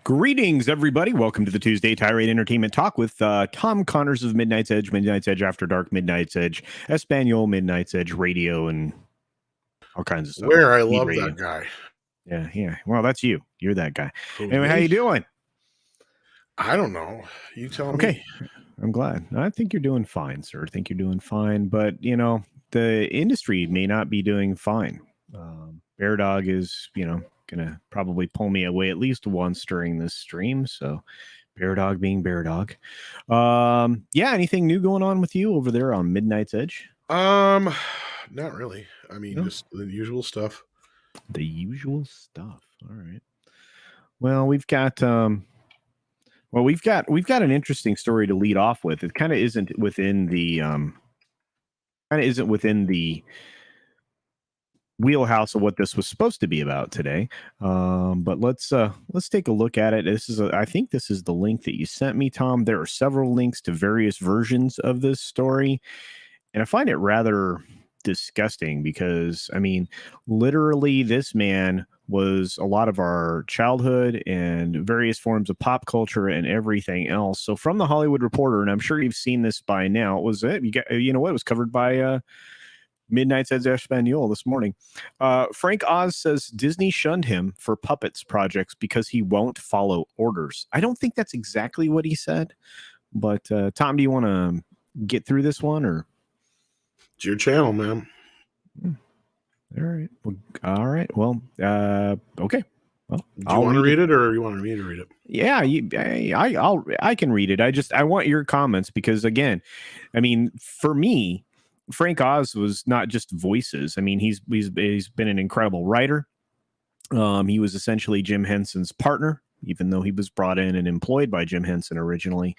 Greetings, everybody. Welcome to the Tuesday Tirade Entertainment Talk with Tom Connors of Midnight's Edge, Midnight's Edge After Dark, Midnight's Edge, Espanol, Midnight's Edge Radio, and all kinds of stuff. Where I love that guy. Yeah. Well, that's you. You're that guy. Anyway, Me? how you doing? I don't know. You tell me. Okay. I'm glad. I think you're doing fine, sir. I think you're doing fine. But, you know, the industry may not be doing fine. Bear Dog is, gonna probably pull me away at least once during this stream. So Bear Dog being Bear Dog. Anything new going on with you over there on Midnight's Edge? Not really. I mean, just the usual stuff. The usual stuff. All right. Well, we've got an interesting story to lead off with. It kind of isn't within the wheelhouse of what this was supposed to be about today, but let's take a look at it. I think this is the link that you sent me, Tom. There are several links to various versions of this story, and I find it rather disgusting because, I mean, literally this man was a lot of our childhood and various forms of pop culture and everything else. So from the Hollywood Reporter, and I'm sure you've seen this by now, it was covered by Midnight's Edge Espanol this morning. Frank Oz says Disney shunned him for puppets projects because he won't follow orders. I don't think that's exactly what he said, but Tom, do you want to get through this one, or? It's your channel, man. All right. Well, okay. Well, do you want to read it, or you want me to read it? Yeah, I can read it. I want your comments because, again, I mean, for me, Frank Oz was not just voices. I mean, he's been an incredible writer. He was essentially Jim Henson's partner, even though he was brought in and employed by Jim Henson originally.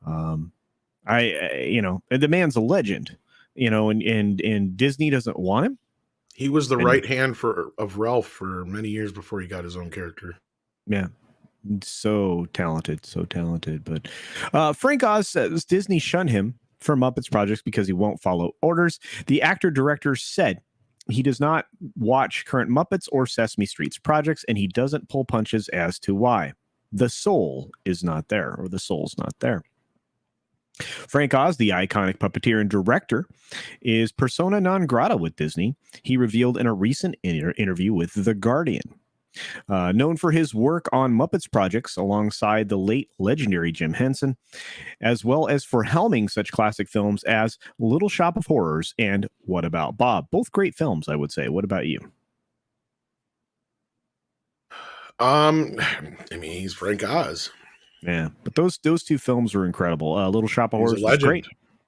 The man's a legend, and Disney doesn't want him. He was the right hand of Ralph for many years before he got his own character. Yeah. So talented. But Frank Oz says Disney shunned him for Muppets projects because he won't follow orders. The actor-director said he does not watch current Muppets or Sesame Street's projects, and he doesn't pull punches as to why. The soul is not there, or the soul's not there. Frank Oz, the iconic puppeteer and director, is persona non grata with Disney. He revealed in a recent interview with The Guardian. Known for his work on Muppets projects alongside the late legendary Jim Henson, as well as for helming such classic films as Little Shop of Horrors and What About Bob? Both great films, I would say. What about you? I mean, he's Frank Oz. Yeah, but those two films were incredible. Little Shop of Horrors was great.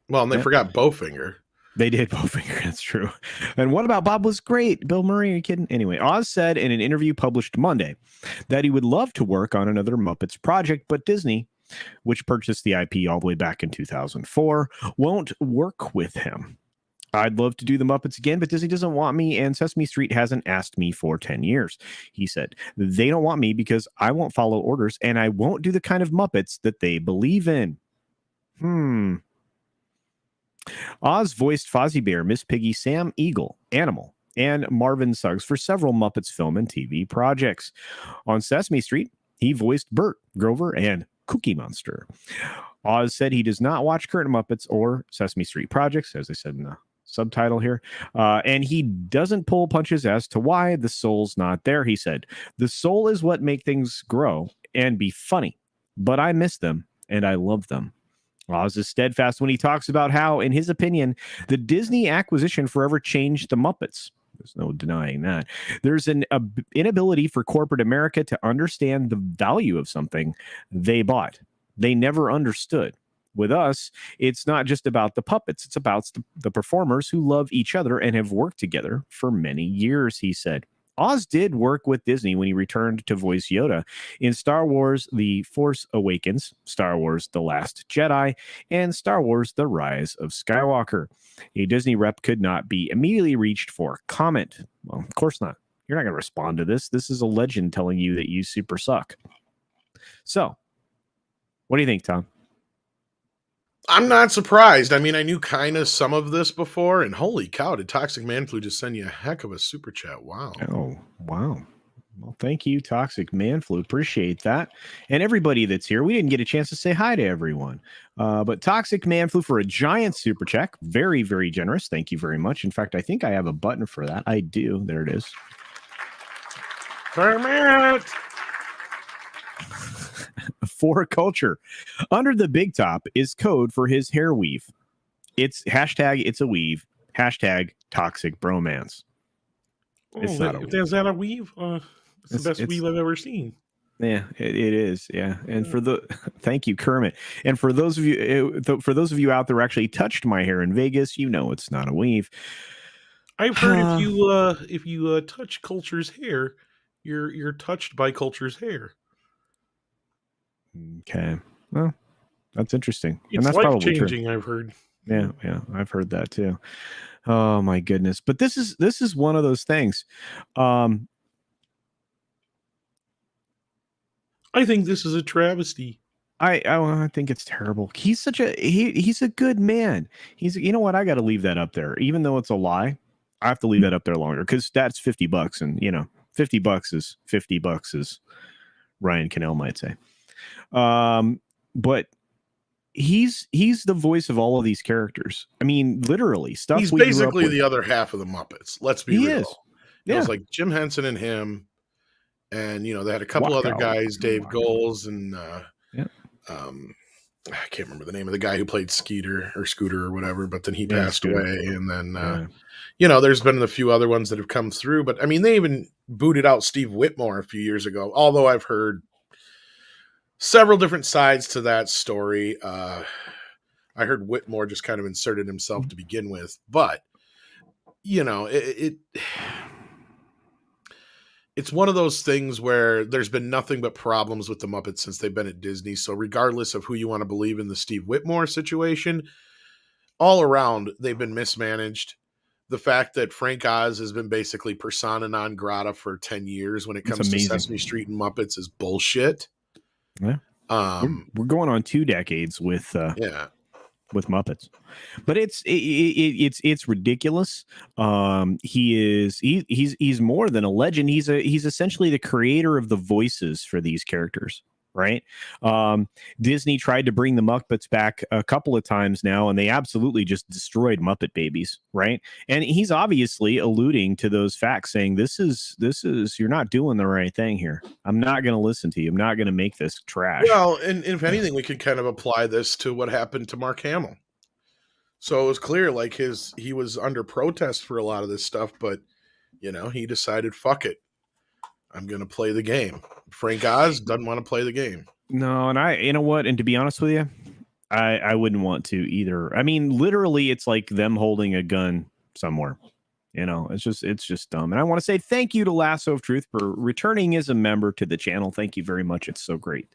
Well, and they forgot Bowfinger. They did Bowfinger, that's true. And What About Bob was great. Bill Murray, are you kidding? Anyway, Oz said in an interview published Monday that he would love to work on another Muppets project, but Disney, which purchased the IP all the way back in 2004, won't work with him. I'd love to do the Muppets again, but Disney doesn't want me, and Sesame Street hasn't asked me for 10 years. He said, they don't want me because I won't follow orders, and I won't do the kind of Muppets that they believe in. Oz voiced Fozzie Bear, Miss Piggy, Sam Eagle, Animal, and Marvin Suggs for several Muppets film and TV projects. On Sesame Street, he voiced Bert, Grover, and Cookie Monster. Oz said he does not watch current Muppets or Sesame Street projects, as I said in the subtitle here, and he doesn't pull punches as to why the soul's not there. He said, "The soul is what make things grow and be funny, but I miss them and I love them." Oz is steadfast when he talks about how, in his opinion, the Disney acquisition forever changed the Muppets. There's no denying that. There's an inability for corporate America to understand the value of something they bought. They never understood. With us, it's not just about the puppets. It's about the performers who love each other and have worked together for many years, he said. Oz did work with Disney when he returned to voice Yoda in Star Wars The Force Awakens, Star Wars The Last Jedi, and Star Wars The Rise of Skywalker. A Disney rep could not be immediately reached for comment. Well, of course not. You're not going to respond to this. This is a legend telling you that you super suck. So, what do you think, Tom? I'm not surprised. I mean, I knew kind of some of this before, and holy cow, did Toxic Man Flu just send you a heck of a super chat? Wow. Oh, wow. Well, thank you, Toxic Man Flu. Appreciate that. And everybody that's here, we didn't get a chance to say hi to everyone. But Toxic Man Flu for a giant super check. Very, very generous. Thank you very much. In fact, I think I have a button for that. I do. There it is. Permit. For Culture. Under the big top is code for his hair weave. It's hashtag it's a weave. Hashtag toxic bromance. It's not a weave. Is that a weave? It's the best weave I've ever seen. Yeah, it is. Yeah. And for the thank you, Kermit. And for those of you out there who actually touched my hair in Vegas, you know it's not a weave. I've heard if you touch Culture's hair, you're touched by Culture's hair. Okay. Well, that's interesting. It's and that's life-changing, I've heard. Yeah, I've heard that too. Oh my goodness. But this is one of those things. I think this is a travesty. I think it's terrible. He's he's a good man. You know what? I got to leave that up there. Even though it's a lie, I have to leave that up there longer because that's $50. And $50 is $50 as Ryan Cannell might say. But he's the voice of all of these characters. I mean, literally stuff. He's basically the other half of the Muppets. Let's be real. Yeah. It was like Jim Henson and him, and they had a couple other guys, Dave Goelz and I can't remember the name of the guy who played Scooter or whatever, but then he passed away. And then there's been a few other ones that have come through, but I mean, they even booted out Steve Whitmore a few years ago, although I've heard several different sides to that story. I heard Whitmore just kind of inserted himself to begin with, but it's one of those things where there's been nothing but problems with the Muppets since they've been at Disney. So regardless of who you want to believe in the Steve Whitmore situation, all around they've been mismanaged. The fact that Frank Oz has been basically persona non grata for 10 years when it comes to Sesame Street and Muppets is bullshit. Yeah. We're going on 2 decades with Muppets, but it's ridiculous. He's more than a legend. He's essentially the creator of the voices for these characters, right? Disney tried to bring the Muppets back a couple of times now, and they absolutely just destroyed Muppet Babies, right? And he's obviously alluding to those facts, saying this is you're not doing the right thing here. I'm not going to listen to you. I'm not going to make this trash. Well, and if anything, we could kind of apply this to what happened to Mark Hamill. So it was clear, like he was under protest for a lot of this stuff, but he decided, fuck it, I'm going to play the game. Frank Oz doesn't want to play the game. No, and you know what? And to be honest with you, I wouldn't want to either. I mean, literally, it's like them holding a gun somewhere. It's just dumb. And I want to say thank you to Lasso of Truth for returning as a member to the channel. Thank you very much. It's so great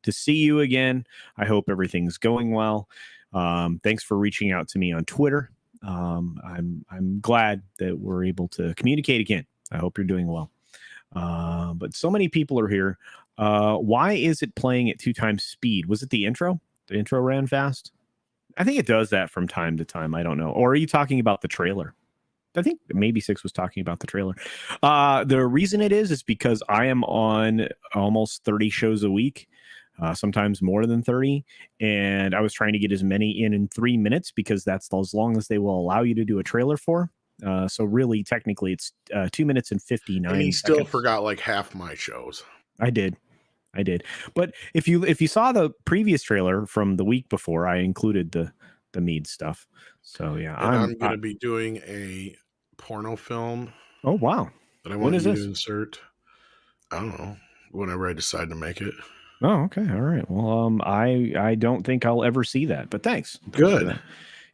to see you again. I hope everything's going well. Thanks for reaching out to me on Twitter. I'm glad that we're able to communicate again. I hope you're doing well. But so many people are here. Why is it playing at 2 times speed? Was it the intro? The intro ran fast? I think it does that from time to time. I don't know. Or are you talking about the trailer? I think maybe 6 was talking about the trailer. The reason it is because I am on almost 30 shows a week, sometimes more than 30. And I was trying to get as many in 3 minutes because that's as long as they will allow you to do a trailer for. So really, technically, it's 2 minutes and 59 And he seconds. still forgot like half my shows. I did. But if you saw the previous trailer from the week before, I included the Mead stuff. So yeah, and I'm going to be doing a porno film. Oh wow! That I want you to insert. I don't know, whenever I decide to make it. Oh, okay, all right. Well, I don't think I'll ever see that, but thanks. Good.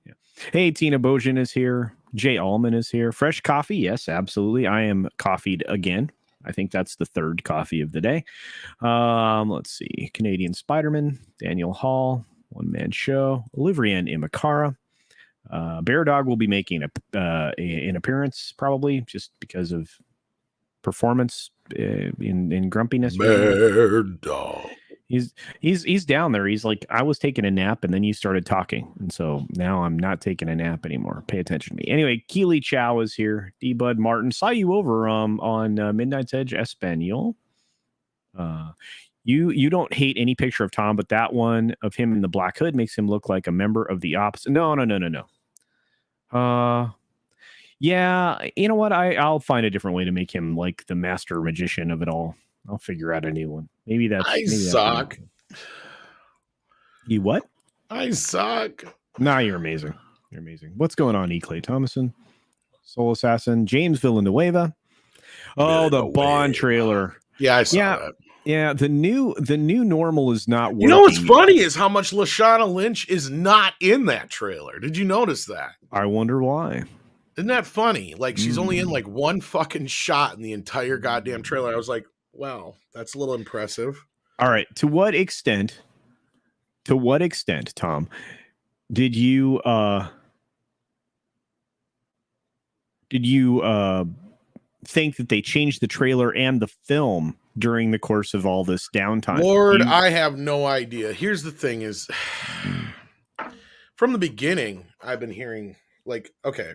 Yeah. Hey, Tina Bojan is here. Jay Allman is here. Fresh coffee, yes, absolutely. I am coffeeed again. I think that's the third coffee of the day. Let's see. Canadian Spider-Man, Daniel Hall, One Man Show, Oliverian Imakara. Bear Dog will be making an appearance probably just because of performance in grumpiness. Bear Dog. He's down there. He's like, I was taking a nap and then you started talking. And so now I'm not taking a nap anymore. Pay attention to me. Anyway, Keely Chow is here. D Bud Martin saw you over on Midnight's Edge Espanol. You don't hate any picture of Tom, but that one of him in the black hood makes him look like a member of the opposite. No. Yeah, you know what? I'll find a different way to make him like the master magician of it all. I'll figure out a new one. Maybe suck. You what? I suck. Nah, you're amazing. You're amazing. What's going on, E. Clay Thomason? Soul Assassin, James Villanueva. Oh, the Bond trailer. Yeah, I saw that. Yeah, the new normal is not working. You know what's funny is how much Lashana Lynch is not in that trailer. Did you notice that? I wonder why. Isn't that funny? Like, she's only in like one fucking shot in the entire goddamn trailer. I was like, wow, that's a little impressive. All right. To what extent, Tom, did you think that they changed the trailer and the film during the course of all this downtime? Lord, I have no idea. Here's the thing is, from the beginning, I've been hearing like, okay,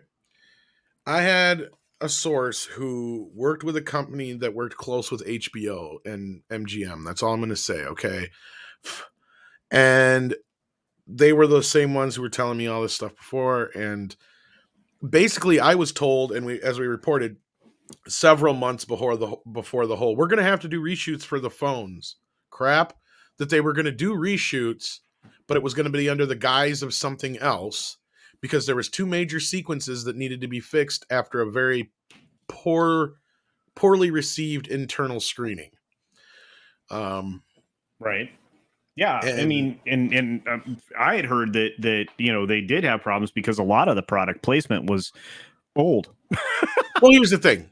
I had a source who worked with a company that worked close with HBO and MGM. That's all I'm going to say. Okay. And they were the same ones who were telling me all this stuff before. And basically I was told, and as we reported several months before the whole, we're going to have to do reshoots for the phones crap, that they were going to do reshoots, but it was going to be under the guise of something else, because there was 2 major sequences that needed to be fixed after a very poorly received internal screening. Right. Yeah. I mean, and I had heard that, you know, they did have problems because a lot of the product placement was old. Well, here's the thing.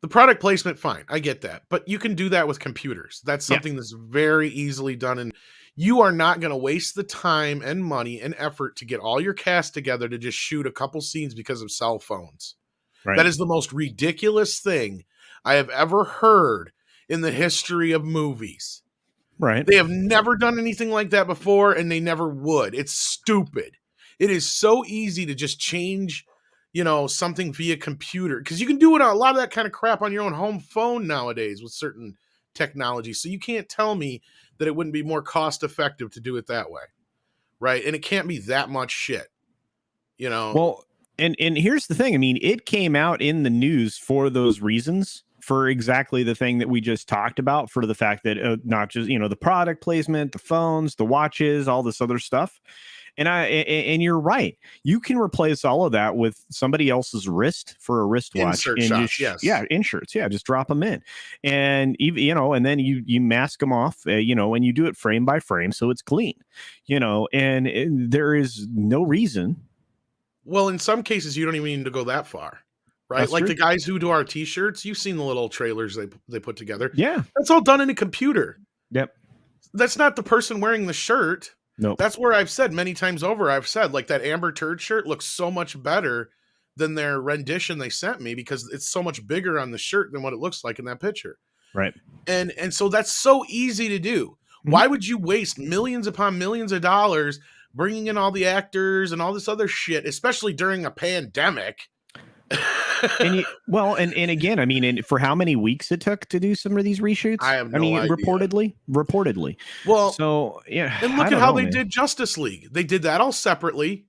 The product placement, fine. I get that. But you can do that with computers. That's something that's very easily done. And you are not going to waste the time and money and effort to get all your cast together to just shoot a couple scenes because of cell phones. Right. That is the most ridiculous thing I have ever heard in the history of movies. Right. They have never done anything like that before, and they never would. It's stupid. It is so easy to just change, you know, something via computer, because you can do it a lot of that kind of crap on your own home phone nowadays with certain technology. So you can't tell me that it wouldn't be more cost effective to do it that way. Right. And it can't be that much shit, you know? Well, and here's the thing. I mean, it came out in the news for those reasons, for exactly the thing that we just talked about, for the fact that not just, you know, the product placement, the phones, the watches, all this other stuff. And you're right. You can replace all of that with somebody else's wrist for a wristwatch. Insert shots, yes. Yeah, inserts. Yeah, just drop them in, and even, you know, and then you mask them off. You know, and you do it frame by frame, so it's clean. You know, and there is no reason. Well, in some cases, you don't even need to go that far, right? That's like true. the guys who do our T-shirts. You've seen the little trailers they put together. Yeah, that's all done in a computer. Yep. That's not the person wearing the shirt. No, that's where I've said many times over. I've said like that Amber Turd shirt looks so much better than their rendition they sent me, because it's so much bigger on the shirt than what it looks like in that picture. Right. And so that's so easy to do. Mm-hmm. Why would you waste millions upon millions of dollars bringing in all the actors and all this other shit, especially during a pandemic? And again, I mean, for how many weeks it took to do some of these reshoots? I have I no mean, idea. reportedly. Well, So yeah, and I look at don't how know, they man. did Justice League. They did that all separately.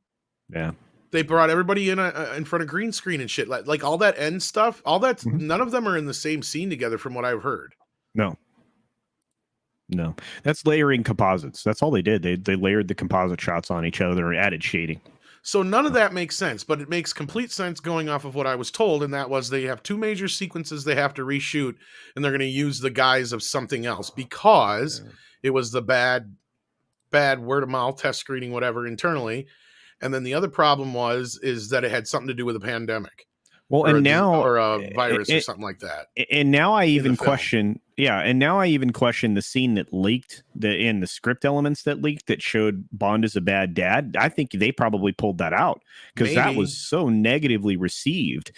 Yeah. They brought everybody in front of green screen and shit. Like all that end stuff, all that's none of them are in the same scene together from what I've heard. No, that's layering composites. That's all they did. They layered the composite shots on each other and added shading. So none of that makes sense, but it makes complete sense going off of what I was told, and that was they have two major sequences they have to reshoot, and they're going to use the guise of something else because it was the bad word of mouth test screening, whatever, internally. And then the other problem is that it had something to do with a pandemic. Well, and now or a virus or something like that. And now I even question, the scene that leaked in the script elements that leaked that showed Bond as a bad dad. I think they probably pulled that out because that was so negatively received.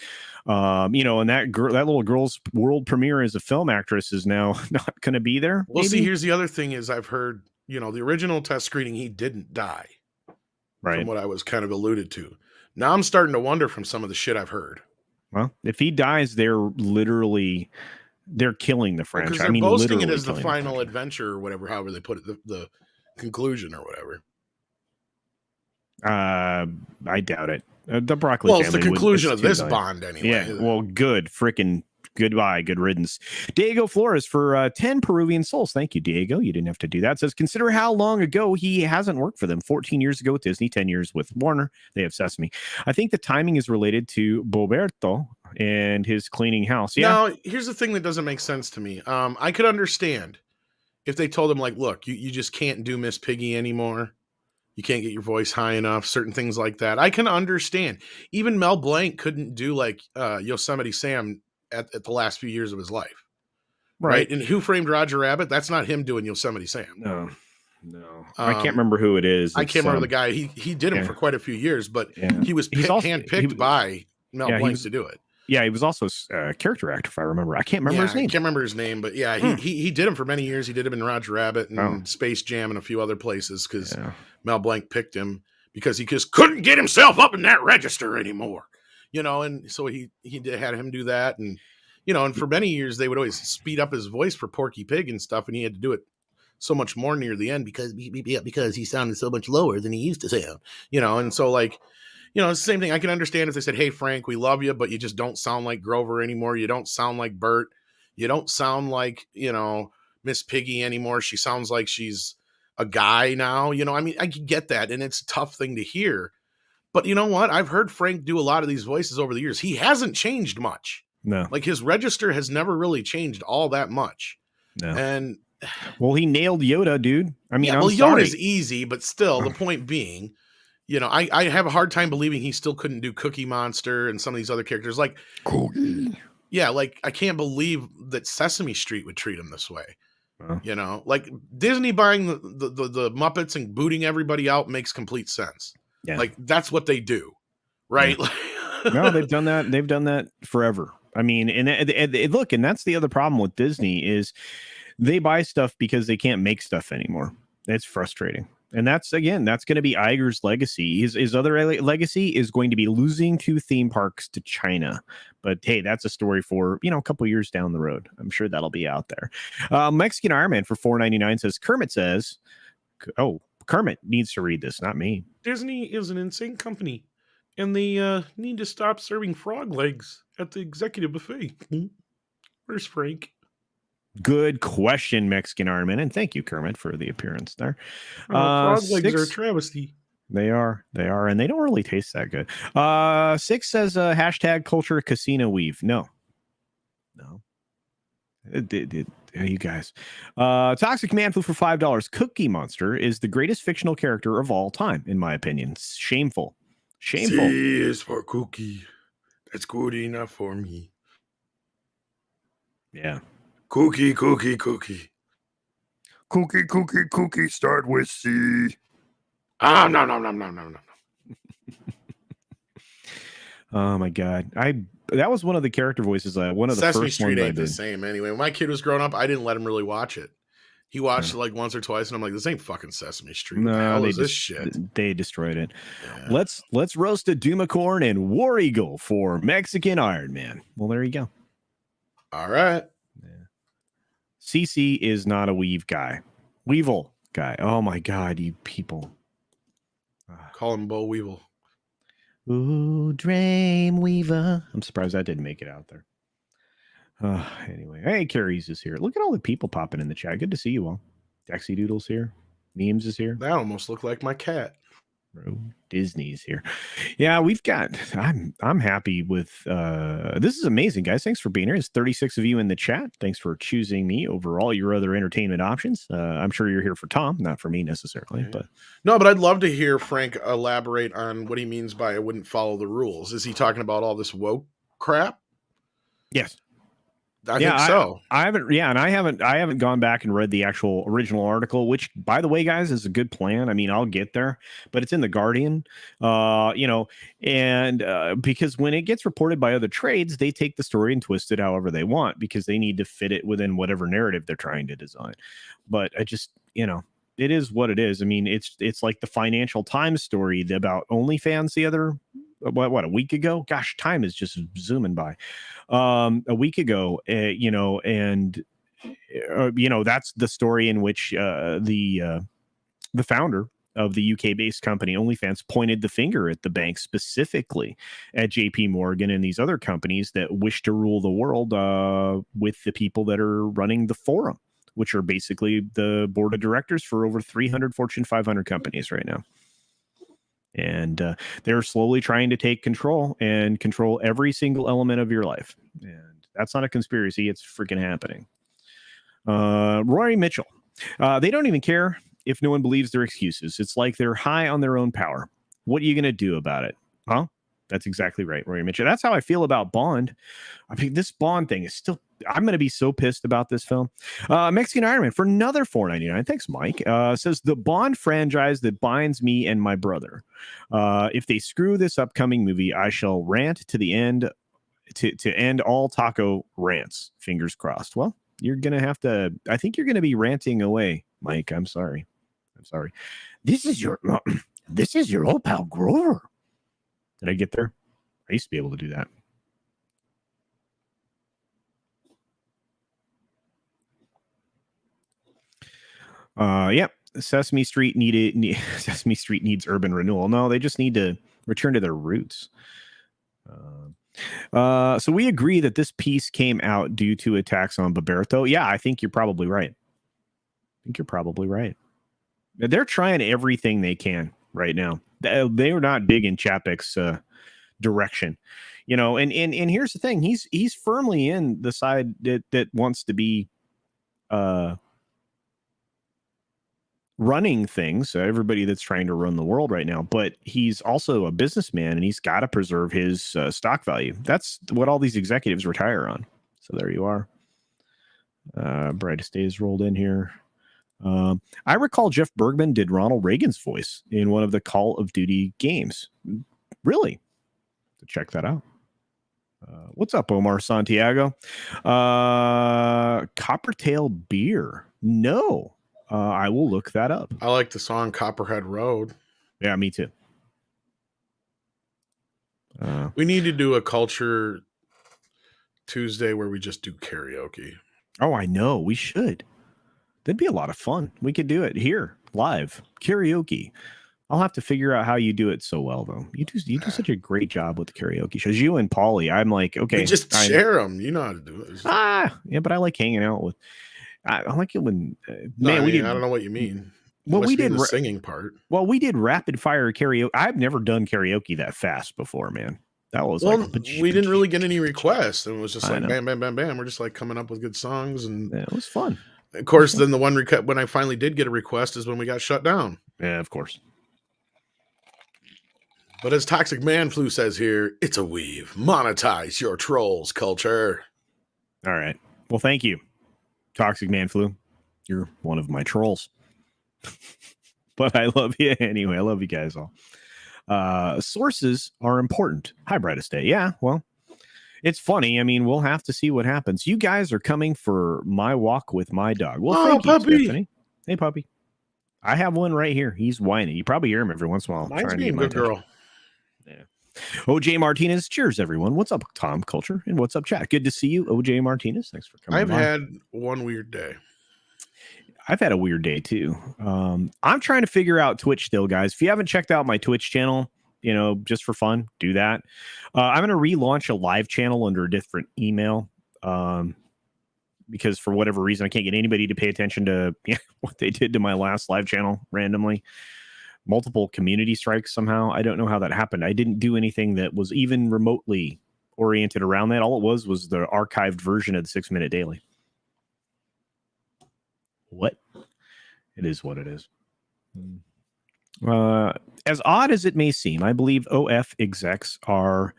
And that little girl's world premiere as a film actress is now not going to be there. Well, see, here's the other thing is I've heard, the original test screening, he didn't die. Right. From what I was kind of alluded to. Now I'm starting to wonder from some of the shit I've heard. Well, if he dies, they're killing the franchise. Because they're boasting it as the final adventure or whatever, however they put it, the conclusion or whatever. I doubt it. The Broccoli family. Well, it's the conclusion of this Bond anyway. Yeah, well, goodbye, good riddance. Diego Flores for 10 Peruvian souls. Thank you, Diego. You didn't have to do that. Says, consider how long ago he hasn't worked for them. 14 years ago with Disney, 10 years with Warner. They have Sesame. I think the timing is related to Boberto and his cleaning house. Yeah. Now, here's the thing that doesn't make sense to me. I could understand if they told him, like, look, you just can't do Miss Piggy anymore. You can't get your voice high enough, certain things like that. I can understand. Even Mel Blanc couldn't do like Yosemite Sam at the last few years of his life. Right. And Who Framed Roger Rabbit? That's not him doing Yosemite Sam. No. I can't remember who it is. I can't remember the guy. He did him for quite a few years, but he was handpicked by Mel Blanc to do it. Yeah, he was also a character actor, if I remember. I can't remember his name. I can't remember his name, but he did him for many years. He did him in Roger Rabbit and Space Jam and a few other places because Mel Blanc picked him because he just couldn't get himself up in that register anymore. And so he had him do that. And, and for many years, they would always speed up his voice for Porky Pig and stuff. And he had to do it so much more near the end because he sounded so much lower than he used to sound, and so like, it's the same thing. I can understand if they said, hey, Frank, we love you, but you just don't sound like Grover anymore. You don't sound like Bert. You don't sound like, Miss Piggy anymore. She sounds like she's a guy now. I mean, I can get that. And it's a tough thing to hear. But you know what? I've heard Frank do a lot of these voices over the years. He hasn't changed much. No. Like his register has never really changed all that much. No. And well, he nailed Yoda, dude. I mean, Yoda's easy, but still the point being, I have a hard time believing he still couldn't do Cookie Monster and some of these other characters. Like, Cookie. Yeah, like I can't believe that Sesame Street would treat him this way. Like Disney buying the Muppets and booting everybody out makes complete sense. Yeah. Like that's what they do, right? Yeah. No, they've done that. They've done that forever. I mean, and look, and that's the other problem with Disney is they buy stuff because they can't make stuff anymore. It's frustrating. And that's going to be Iger's legacy. His other legacy is going to be losing 2 theme parks to China. But hey, that's a story for, a couple years down the road. I'm sure that'll be out there. Mexican Iron Man for $4.99 says, Kermit needs to read this, not me. Disney is an insane company, and they need to stop serving frog legs at the executive buffet. Where's Frank? Good question, Mexican Iron Man, and thank you, Kermit, for the appearance there. Frog legs are a travesty. They are, and they don't really taste that good. 6 says hashtag CultureCasino weave. No. You guys. Toxic Man Flu for $5. Cookie Monster is the greatest fictional character of all time, in my opinion. Shameful. C is for cookie. That's good enough for me. Yeah. Cookie. Cookie, start with C. No. Oh my God. That was one of the character voices. One of the Sesame first Street ones ain't the same anyway. When my kid was growing up, I didn't let him really watch it. He watched it like once or twice, and I'm like, this ain't fucking Sesame Street. What the No, hell is this shit? they destroyed it. Yeah. Let's roast a Doomacorn and War Eagle for Mexican Iron Man. Well, there you go. All right. Yeah. CC is not a weave guy. Weevil guy. Oh my god, you people. Call him Bo Weevil. Ooh, Dreamweaver. I'm surprised that didn't make it out there. Anyway, hey, Carrie's is here. Look at all the people popping in the chat. Good to see you all. Dexy Doodle's here. Memes is here. That almost looked like my cat. Bro, Disney's here. Yeah, we've got. I'm happy with. This is amazing, guys. Thanks for being here. There's 36 of you in the chat. Thanks for choosing me over all your other entertainment options. I'm sure you're here for Tom, not for me necessarily. Okay. But no, but I'd love to hear Frank elaborate on what he means by "I wouldn't follow the rules." Is he talking about all this woke crap? Yes. I think so. I haven't. Yeah, and I haven't gone back and read the actual original article, which, by the way, guys, is a good plan. I mean, I'll get there, but it's in the Guardian, and because when it gets reported by other trades, they take the story and twist it however they want because they need to fit it within whatever narrative they're trying to design. But I just, it is what it is. I mean, it's like the Financial Times story about OnlyFans the other. What a week ago? Gosh, time is just zooming by. A week ago, and that's the story in which the founder of the UK-based company OnlyFans pointed the finger at the bank, specifically at JP Morgan and these other companies that wish to rule the world with the people that are running the forum, which are basically the board of directors for over 300 Fortune 500 companies right now. And they're slowly trying to take control and control every single element of your life. And that's not a conspiracy. It's freaking happening. Rory Mitchell. They don't even care if no one believes their excuses. It's like they're high on their own power. What are you going to do about it? Huh? That's exactly right, Rory Mitchell. That's how I feel about Bond. I mean, this Bond thing is still... I'm going to be so pissed about this film. Mexican Iron Man for another $4.99. Thanks, Mike. Says the Bond franchise that binds me and my brother. If they screw this upcoming movie, I shall rant to the end to end all taco rants. Fingers crossed. Well, you're going to have to. I think you're going to be ranting away, Mike. I'm sorry. This is your old pal Grover. Did I get there? I used to be able to do that. Yep. Sesame Street needs urban renewal. No, they just need to return to their roots. So we agree that this piece came out due to attacks on Baberto. Yeah, I think you're probably right. They're trying everything they can right now. They are not big in Chapek's direction, and here's the thing. He's firmly in the side that wants to be running things, everybody that's trying to run the world right now, but he's also a businessman and he's got to preserve his stock value. That's what all these executives retire on. So there you are. Brightest Days rolled in here. I recall Jeff Bergman did Ronald Reagan's voice in one of the Call of Duty games. Really? To check that out. What's up, Omar Santiago? Coppertail Beer. No. I will look that up. I like the song Copperhead Road. Yeah, me too. We need to do a Culture Tuesday where we just do karaoke. Oh, I know. We should. That'd be a lot of fun. We could do it here, live. Karaoke. I'll have to figure out how you do it so well, though. You do such a great job with the karaoke shows. You and Paulie, I'm like, okay. You just share them. You know how to do it. Yeah, but I like hanging out with... I like it when we did. I don't know what you mean. Well, we did the singing part. Well, we did rapid fire karaoke. I've never done karaoke that fast before, man. That was we didn't really get any requests, and it was just like bam, bam, bam, bam. We're just like coming up with good songs, and it was fun. Of course, then the one when I finally did get a request is when we got shut down. Yeah, of course. But as Toxic Man Flu says here, it's a weave. Monetize your trolls, Culture. All right. Well, thank you. Toxic Man Flu, you're one of my trolls. But I love you anyway. I love you guys all. Sources are important. Hi, Brightest Day. Yeah, well, It's funny. I mean, we'll have to see what happens. You guys are coming for my walk with my dog. Well, thank you, puppy. Stephanie. Hey, puppy. I have one right here. He's whining. You probably hear him every once in a while. Mine's Trying to being get my good girl. Yeah. OJ Martinez. Cheers, everyone. What's up, Tom Culture? And what's up, chat? Good to see you, OJ Martinez. Thanks for coming. I've had one weird day. I've had a weird day too. I'm trying to figure out Twitch still, guys. If you haven't checked out my Twitch channel, just for fun, do that. I'm going to relaunch a live channel under a different email because for whatever reason, I can't get anybody to pay attention to what they did to my last live channel randomly. Multiple community strikes somehow. I don't know how that happened. I didn't do anything that was even remotely oriented around that. All it was the archived version of the 6 Minute Daily. What? It is what it is. As odd as it may seem, I believe OF execs are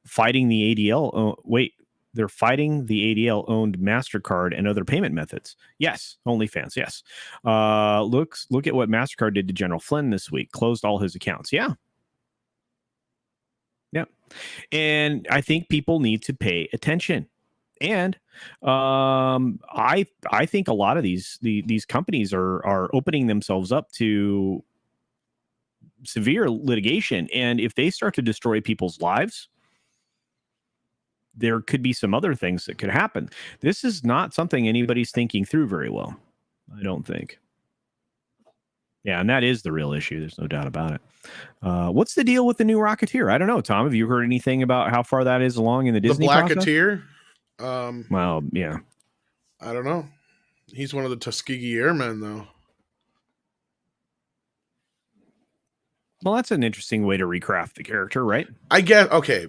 fighting the ADL. They're fighting the ADL-owned MasterCard and other payment methods. Yes, OnlyFans, yes. Look at what MasterCard did to General Flynn this week. Closed all his accounts. Yeah. And I think people need to pay attention. And I think a lot of these companies are opening themselves up to severe litigation. And if they start to destroy people's lives, there could be some other things that could happen. This is not something anybody's thinking through very well, I don't think. Yeah, and that is the real issue. There's no doubt about it. What's the deal with the new Rocketeer? I don't know, Tom. Have you heard anything about how far that is along in the Disney process? The well, yeah. I don't know. He's one of the Tuskegee Airmen, though. Well, that's an interesting way to recraft the character, right? I guess. Okay.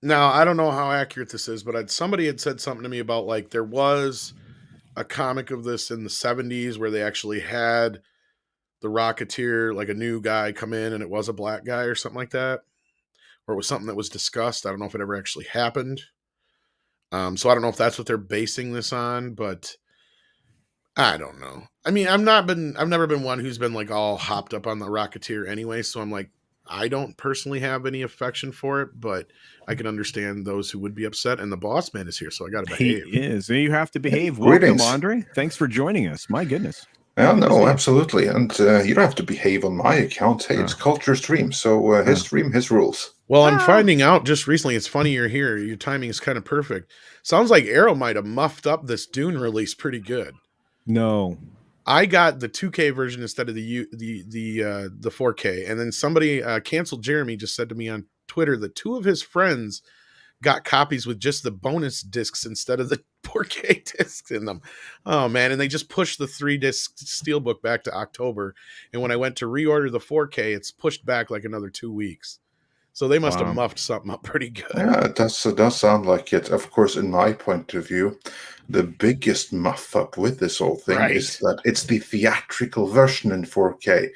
Now, I don't know how accurate this is, but somebody had said something to me about, like, there was a comic of this in the 70s where they actually had the Rocketeer, like a new guy, come in, and it was a black guy or something like that. Or it was something that was discussed. I don't know if it ever actually happened. So I don't know if that's what they're basing this on, but I don't know. I mean, I've never been one who's been like all hopped up on the Rocketeer anyway. So I'm like, I don't personally have any affection for it, but I can understand those who would be upset. And the boss man is here, so I got to behave. He is. You have to behave. Greetings. Welcome, Andre. Thanks for joining us. My goodness. Yeah, no, absolutely. And you don't have to behave on my account. Hey, it's Culture Stream, so his stream, his rules. Well, I'm finding out just recently, it's funny you're here. Your timing is kind of perfect. Sounds like Arrow might have muffed up this Dune release pretty good. No. I got the 2K version instead of the 4K. And then somebody canceled. Jeremy just said to me on Twitter that two of his friends got copies with just the bonus discs instead of the 4K discs in them. Oh man. And they just pushed the 3-disc steelbook back to October. And when I went to reorder the 4K, it's pushed back like another 2 weeks. So they must have muffed something up pretty good. Yeah, it does sound like it. Of course, in my point of view, the biggest muff up with this whole thing is that it's the theatrical version in 4K.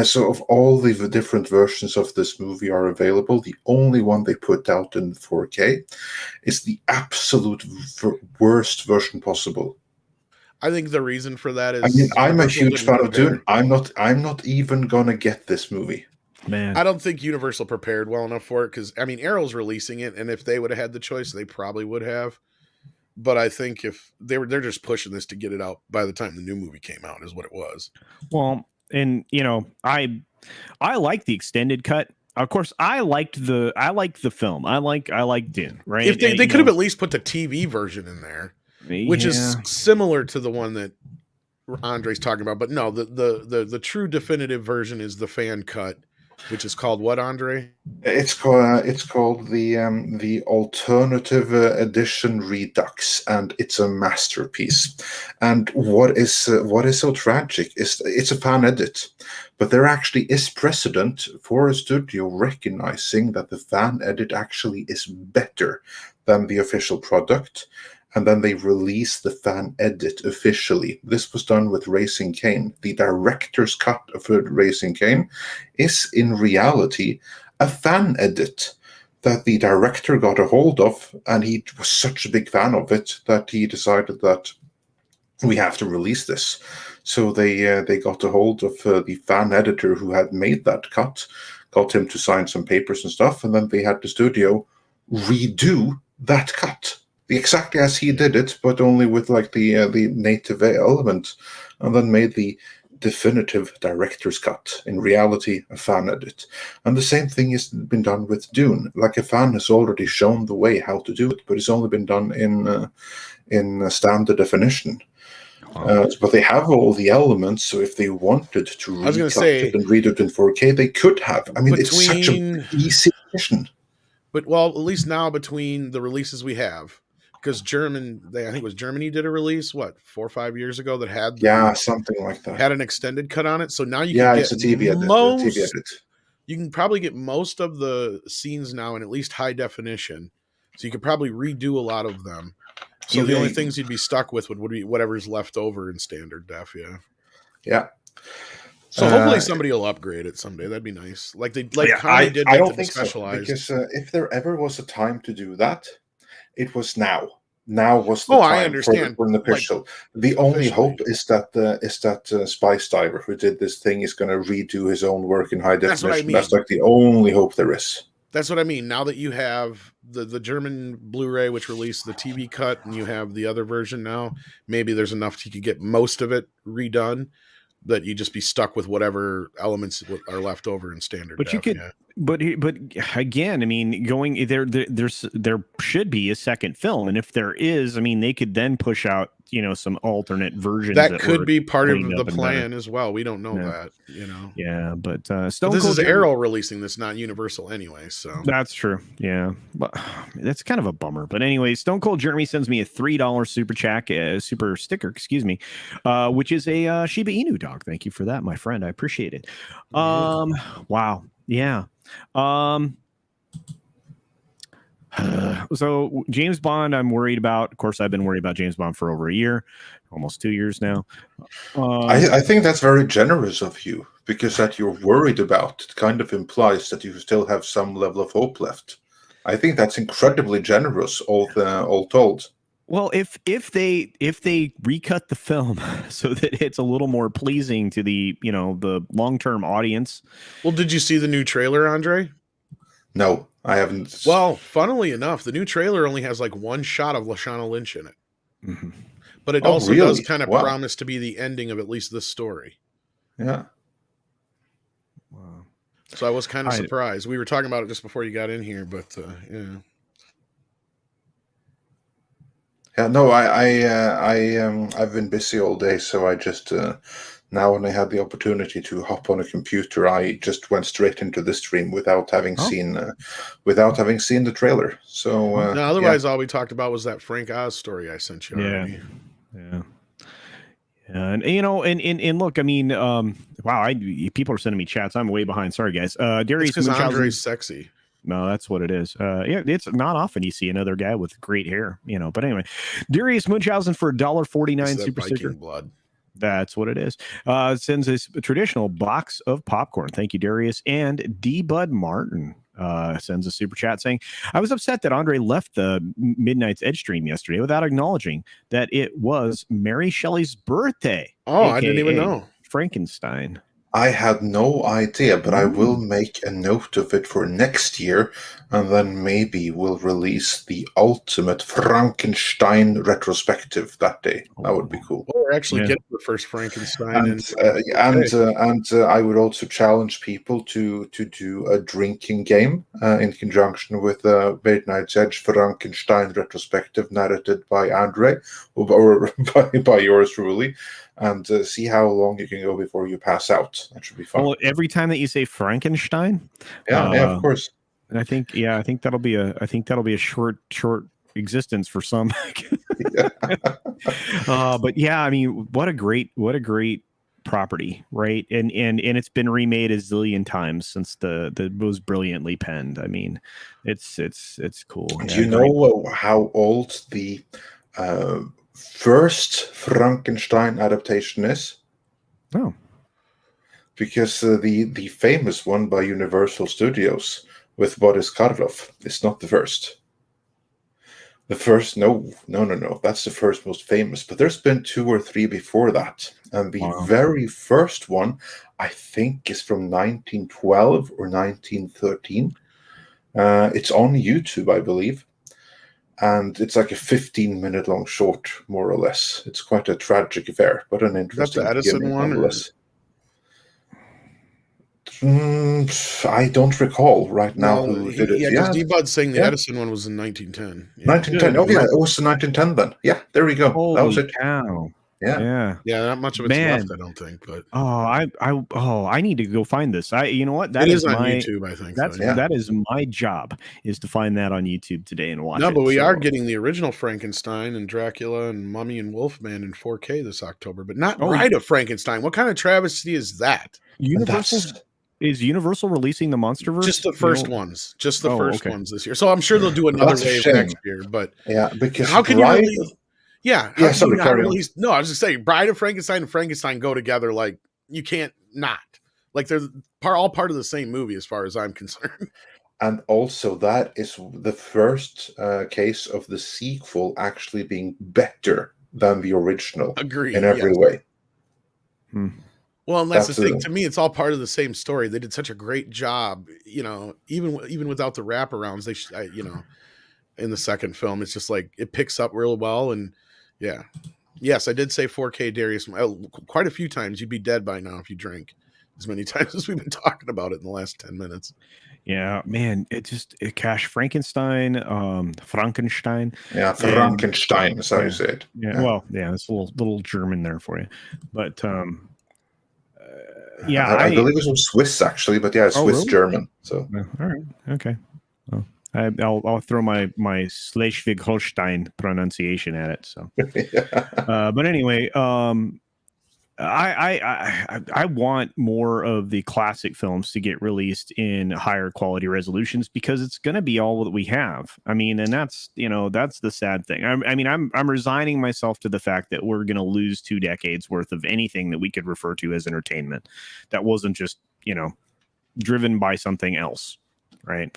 So of all the different versions of this movie are available, the only one they put out in 4K is the absolute worst version possible. I think the reason for that is... I mean, I'm a huge fan of Dune. I'm not even gonna get this movie. Man, I don't think Universal prepared well enough for it because, I mean, Arrow's releasing it, and if they would have had the choice, they probably would have. But I think if they're just pushing this to get it out by the time the new movie came out is what it was. Well, and I like the extended cut. Of course, I liked the film. I like Dune, right? If they could have at least put the TV version in there, which is similar to the one that Andre's talking about. But no, the true definitive version is the fan cut. Which is called what, Andre? It's called the Alternative Edition Redux, and it's a masterpiece. And what is so tragic is it's a fan edit, but there actually is precedent for a studio recognizing that the fan edit actually is better than the official product. And then they released the fan edit officially. This was done with Raising Cane. The director's cut of Raising Cane is in reality a fan edit that the director got a hold of, and he was such a big fan of it that he decided that we have to release this. So they got a hold of the fan editor who had made that cut, got him to sign some papers and stuff, and then they had the studio redo that cut exactly as he did it, but only with like the native element, and then made the definitive director's cut. In reality, a fan edit. And the same thing has been done with Dune. Like, a fan has already shown the way how to do it, but it's only been done in standard definition. But they have all the elements, so if they wanted to recut it and read it in 4K, they could have. I mean, it's such an easy mission. But, well, at least now between the releases we have, because I think it was Germany did a release, 4 or 5 years ago that had something like that. Had an extended cut on it. So now you can get it's a TV edit. You can probably get most of the scenes now in at least high definition. So you could probably redo a lot of them. So the only things you'd be stuck with would be whatever's left over in standard def, Yeah. So hopefully somebody will upgrade it someday. That'd be nice. I don't think Specialized. So, because if there ever was a time to do that, it was now. Now was the time. I understand. For an official. The only hope is that Spice Diver, who did this thing, is going to redo his own work in high definition. That's what I mean. That's like the only hope there is. That's what I mean. Now that you have the German Blu-ray, which released the TV cut, and you have the other version now, maybe there's enough you could get most of it redone, that you just be stuck with whatever elements are left over in standard. But you could, but again, I mean, going there should be a second film, and if there is, I mean, they could then push out some alternate versions that could be part of the plan as well. We don't know that, Yeah, but this is Arrow releasing this, not Universal anyway. So that's true. Yeah, but that's kind of a bummer. But anyway, Stone Cold Jeremy sends me a $3 super sticker, which is a Shiba Inu dog. Thank you for that, my friend. I appreciate it. Wow. Yeah. So James Bond, I'm worried about. Of course, I've been worried about James Bond for over a year, almost 2 years now. I think that's very generous of you, because that you're worried about it kind of implies that you still have some level of hope left. I think that's incredibly generous, all told. Well, if they recut the film so that it's a little more pleasing to the the long-term audience. Well, did you see the new trailer, Andre? No, I haven't. Well, funnily enough, the new trailer only has like one shot of Lashana Lynch in it. Mm-hmm. But it also does kind of promise to be the ending of at least this story. Yeah. Wow. So I was kind of surprised. We were talking about it just before you got in here, but yeah. Yeah, no, I've been busy all day, so I just now when I had the opportunity to hop on a computer, I just went straight into the stream without having seen the trailer. So otherwise, all we talked about was that Frank Oz story I sent you already. Yeah. And and look, I mean, wow, people are sending me chats. I'm way behind. Sorry, guys. Darius, because Andre's sexy. No, that's what it is. Yeah, it's not often you see another guy with great hair, But anyway, Darius Munchausen for $1.49 super sticker. Blood. That's what it is. Sends us a traditional box of popcorn. Thank you, Darius. And D. Bud Martin sends a super chat saying, I was upset that Andre left the Midnight's Edge stream yesterday without acknowledging that it was Mary Shelley's birthday. Oh, I didn't even know. Frankenstein. I had no idea, but I will make a note of it for next year, and then maybe we'll release the ultimate Frankenstein retrospective that day. That would be cool. Or actually get the first Frankenstein. And I would also challenge people to do a drinking game in conjunction with Midnight's Edge Frankenstein retrospective narrated by Andre, or by yours truly. And see how long you can go before you pass out. That should be fun. Well, every time that you say Frankenstein, yeah, of course. And I think that'll be a short existence for some. But yeah, I mean, what a great property, right? And it's been remade a zillion times since the was brilliantly penned. I mean, it's cool. Do you know how old the first Frankenstein adaptation is? Oh, because the famous one by Universal Studios with Boris Karloff is not the first. The first, no, that's the first most famous. But there's been 2 or 3 before that, and the very first one I think is from 1912 or 1913. It's on YouTube, I believe. and it's like a 15-minute long short, more or less. It's quite a tragic affair, but an interesting Edison gimmick one, nonetheless. I don't recall right now who did it. Because D-Bud's saying the Yeah. Edison one was in 1910. Yeah. 1910. Oh, yeah, it was 1910 then. Yeah, there we go. Holy that was it. Cow. Yeah. Not much of it's left, I don't think. But I need to go find this. You know what? That is on YouTube, I think. That is my job, is to find that on YouTube today and watch it. No, but we are getting the original Frankenstein and Dracula and Mummy and Wolfman in 4K this October, but not Bride of Frankenstein. What kind of travesty is that? Is Universal releasing the MonsterVerse? Just the first ones. Just the first ones this year. So I'm sure they'll do another wave next year. But because how can you release? Sorry, carry on. No, I was just saying, Bride of Frankenstein and Frankenstein go together like you can't not. Like they're all part of the same movie as far as I'm concerned. And also that is the first case of the sequel actually being better than the original. Agreed. In every way. Well, and that's the thing. To me, it's all part of the same story. They did such a great job, even without the wraparounds. In the second film, it's just like it picks up real well. And yes, I did say 4K, Darius, quite a few times. You'd be dead by now if you drink as many times as we've been talking about it in the last 10 minutes. Yeah, man, Cash Frankenstein. Yeah, Frankenstein is how you say it. Yeah, well, yeah, it's a little German there for you, but I believe it was Swiss actually, but yeah, Swiss really? German. So all right, okay. Well, I'll throw my Schleswig-Holstein pronunciation at it. So, but anyway, I want more of the classic films to get released in higher quality resolutions, because it's going to be all that we have. I mean, and that's the sad thing. I'm resigning myself to the fact that we're going to lose 2 decades worth of anything that we could refer to as entertainment that wasn't just, driven by something else. Right.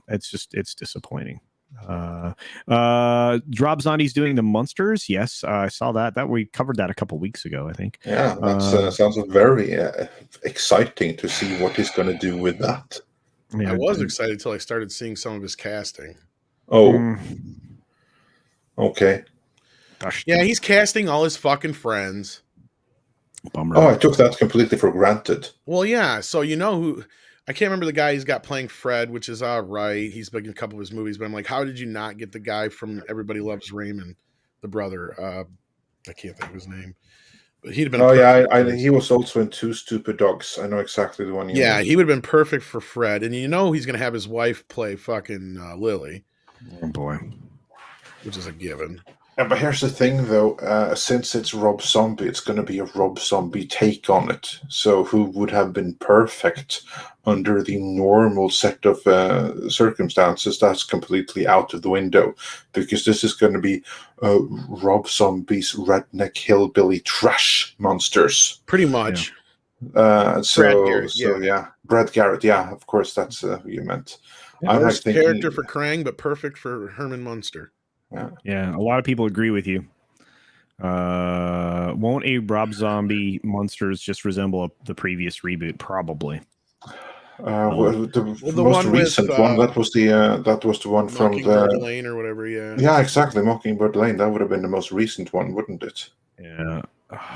It's disappointing. Rob Zondi's doing the Monsters. Yes, I saw that we covered that a couple weeks ago, I think. Yeah, that sounds very exciting to see what he's going to do with that. I was excited until I started seeing some of his casting. Okay. Yeah, he's casting all his fucking friends. Bummer. I took that completely for granted. Well, yeah, so who I can't remember the guy he's got playing Fred, which is all right. He's been in a couple of his movies, but I'm like, how did you not get the guy from Everybody Loves Raymond, the brother? I can't think of his name, but he'd have been. Oh yeah, he was also in Two Stupid Dogs. I know exactly the one. Yeah, he would have been perfect for Fred, and he's going to have his wife play fucking Lily. Oh boy, which is a given. Yeah, but here's the thing, though. Since it's Rob Zombie, it's going to be a Rob Zombie take on it. So who would have been perfect under the normal set of circumstances? That's completely out of the window, because this is going to be Rob Zombie's redneck hillbilly trash monsters. Pretty much. Yeah. Brad Garrett. Yeah, of course, that's who you meant. Yeah, worst character for Krang, but perfect for Herman Munster. Yeah, a lot of people agree with you. Won't a Rob Zombie Monsters just resemble the previous reboot? Probably. The most recent one, that was the one from Mockingbird Lane or whatever. Yeah, exactly, Mockingbird Lane. That would have been the most recent one, wouldn't it? Yeah.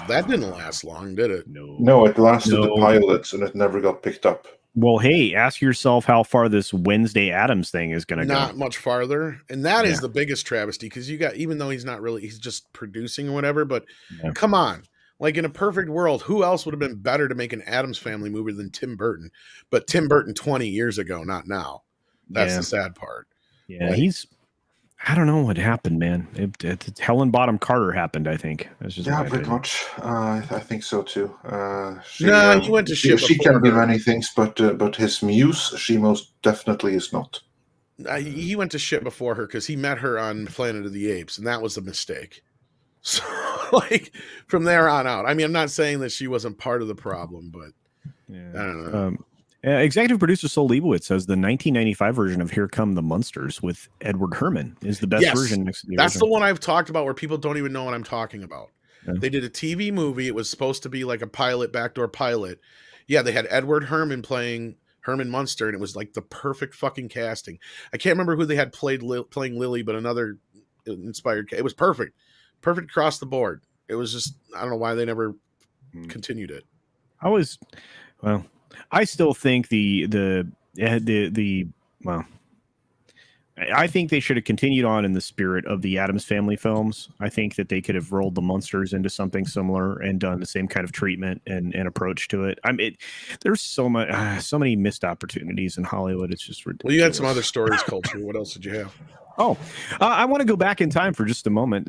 That didn't last long, did it? No, it lasted the pilots, and it never got picked up. Well, hey, ask yourself how far this Wednesday Addams thing is going to go. Not much farther. And that is the biggest travesty, because even though he's just producing or whatever, but come on. Like, in a perfect world, who else would have been better to make an Addams Family movie than Tim Burton? But Tim Burton 20 years ago, not now. That's the sad part. Yeah, I don't know what happened, man. Helen Bottom Carter happened, I think. Pretty much. I think so too. He went to shit. She can be many things, but his muse, she most definitely is not. He went to shit before her because he met her on Planet of the Apes, and that was a mistake. So, like, from there on out. I mean, I'm not saying that she wasn't part of the problem, but I don't know. Executive producer Sol Leibowitz says the 1995 version of Here Come the Monsters with Edward Herrmann is the best version. That's the one I've talked about where people don't even know what I'm talking about. Yeah. They did a TV movie. It was supposed to be like a backdoor pilot. Yeah, they had Edward Herrmann playing Herman Munster, and it was like the perfect fucking casting. I can't remember who they had playing Lily, but another inspired. It was perfect across the board. It was just, I don't know why they never continued it. I still think I think they should have continued on in the spirit of the Addams Family films. I think that they could have rolled the Munsters into something similar and done the same kind of treatment and approach to it. There's so many missed opportunities in Hollywood. It's just ridiculous. Well, you had some other stories, Culture. What else did you have? I want to go back in time for just a moment.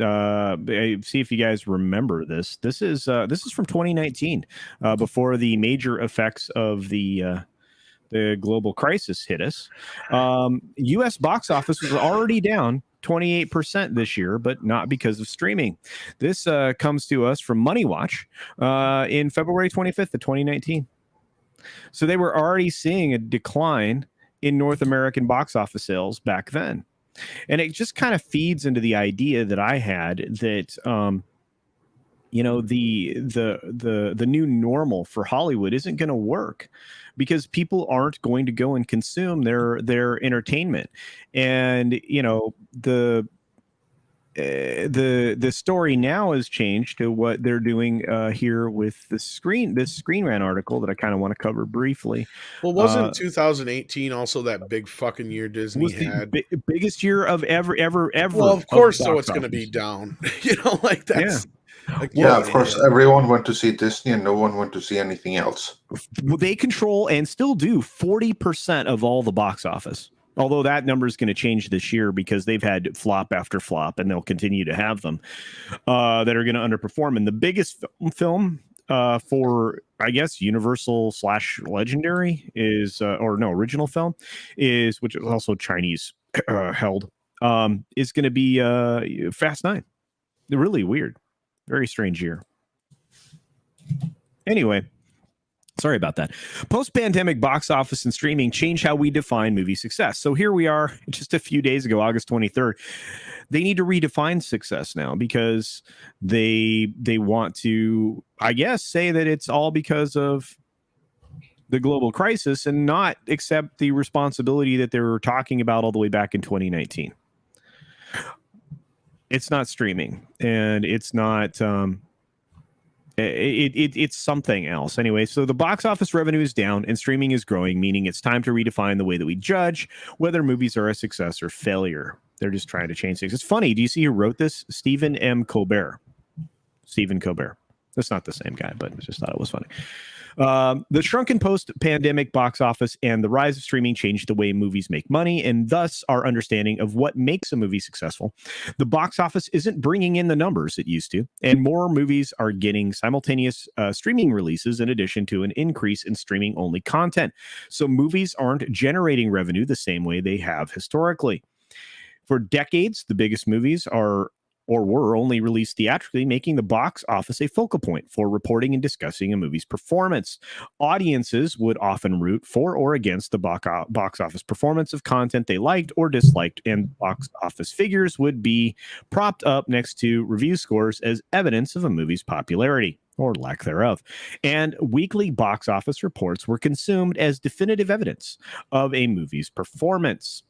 See if you guys remember this. This is from 2019, before the major effects of the global crisis hit us. U.S. box office was already down 28% this year, but not because of streaming. This comes to us from Money Watch in February 25th of 2019. So they were already seeing a decline in North American box office sales back then. And it just kind of feeds into the idea that I had that the new normal for Hollywood isn't going to work, because people aren't going to go and consume their entertainment. And the story now has changed to what they're doing here with this Screen Rant article that I kind of want to cover briefly. Well, wasn't 2018 also that big fucking year Disney had? Biggest year of ever. Well, of course, so it's going to be down. Like that's. Yeah. Of course, everyone went to see Disney and no one went to see anything else. Well, they control and still do 40% of all the box office. Although that number is going to change this year because they've had flop after flop, and they'll continue to have them that are going to underperform. And the biggest film for, I guess, Universal / Legendary is, original film is, which is also Chinese held, is going to be Fast 9. Really weird. Very strange year. Anyway, sorry about that. Post-pandemic box office and streaming change how we define movie success. So here we are just a few days ago, August 23rd. They need to redefine success now because they want to, I guess, say that it's all because of the global crisis and not accept the responsibility that they were talking about all the way back in 2019. It's not streaming, and it's not it's something else. Anyway, so the box office revenue is down and streaming is growing, meaning it's time to redefine the way that we judge whether movies are a success or failure. They're just trying to change things. It's funny. Do you see who wrote this? Stephen Colbert. That's not the same guy, but I just thought it was funny. The shrunken post-pandemic box office and the rise of streaming changed the way movies make money, and thus our understanding of what makes a movie successful. The box office isn't bringing in the numbers it used to, and more movies are getting simultaneous streaming releases in addition to an increase in streaming-only content. So movies aren't generating revenue the same way they have historically. For decades, the biggest movies were only released theatrically, making the box office a focal point for reporting and discussing a movie's performance. Audiences would often root for or against the box office performance of content they liked or disliked, and box office figures would be propped up next to review scores as evidence of a movie's popularity or lack thereof. And weekly box office reports were consumed as definitive evidence of a movie's performance.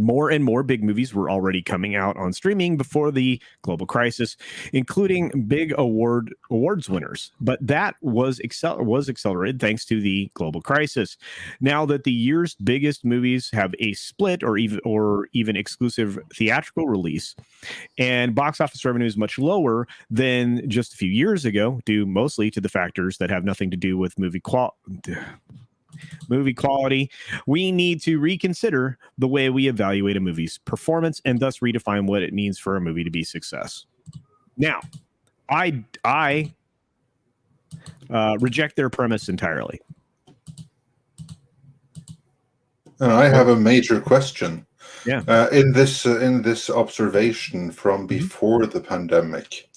More and more big movies were already coming out on streaming before the global crisis, including big awards winners. But that was accelerated thanks to the global crisis. Now that the year's biggest movies have a split or even exclusive theatrical release, and box office revenue is much lower than just a few years ago, due mostly to the factors that have nothing to do with movie quality, we need to reconsider the way we evaluate a movie's performance and thus redefine what it means for a movie to be a success. Now, I reject their premise entirely. I have a major question. Yeah. In this observation from before the pandemic,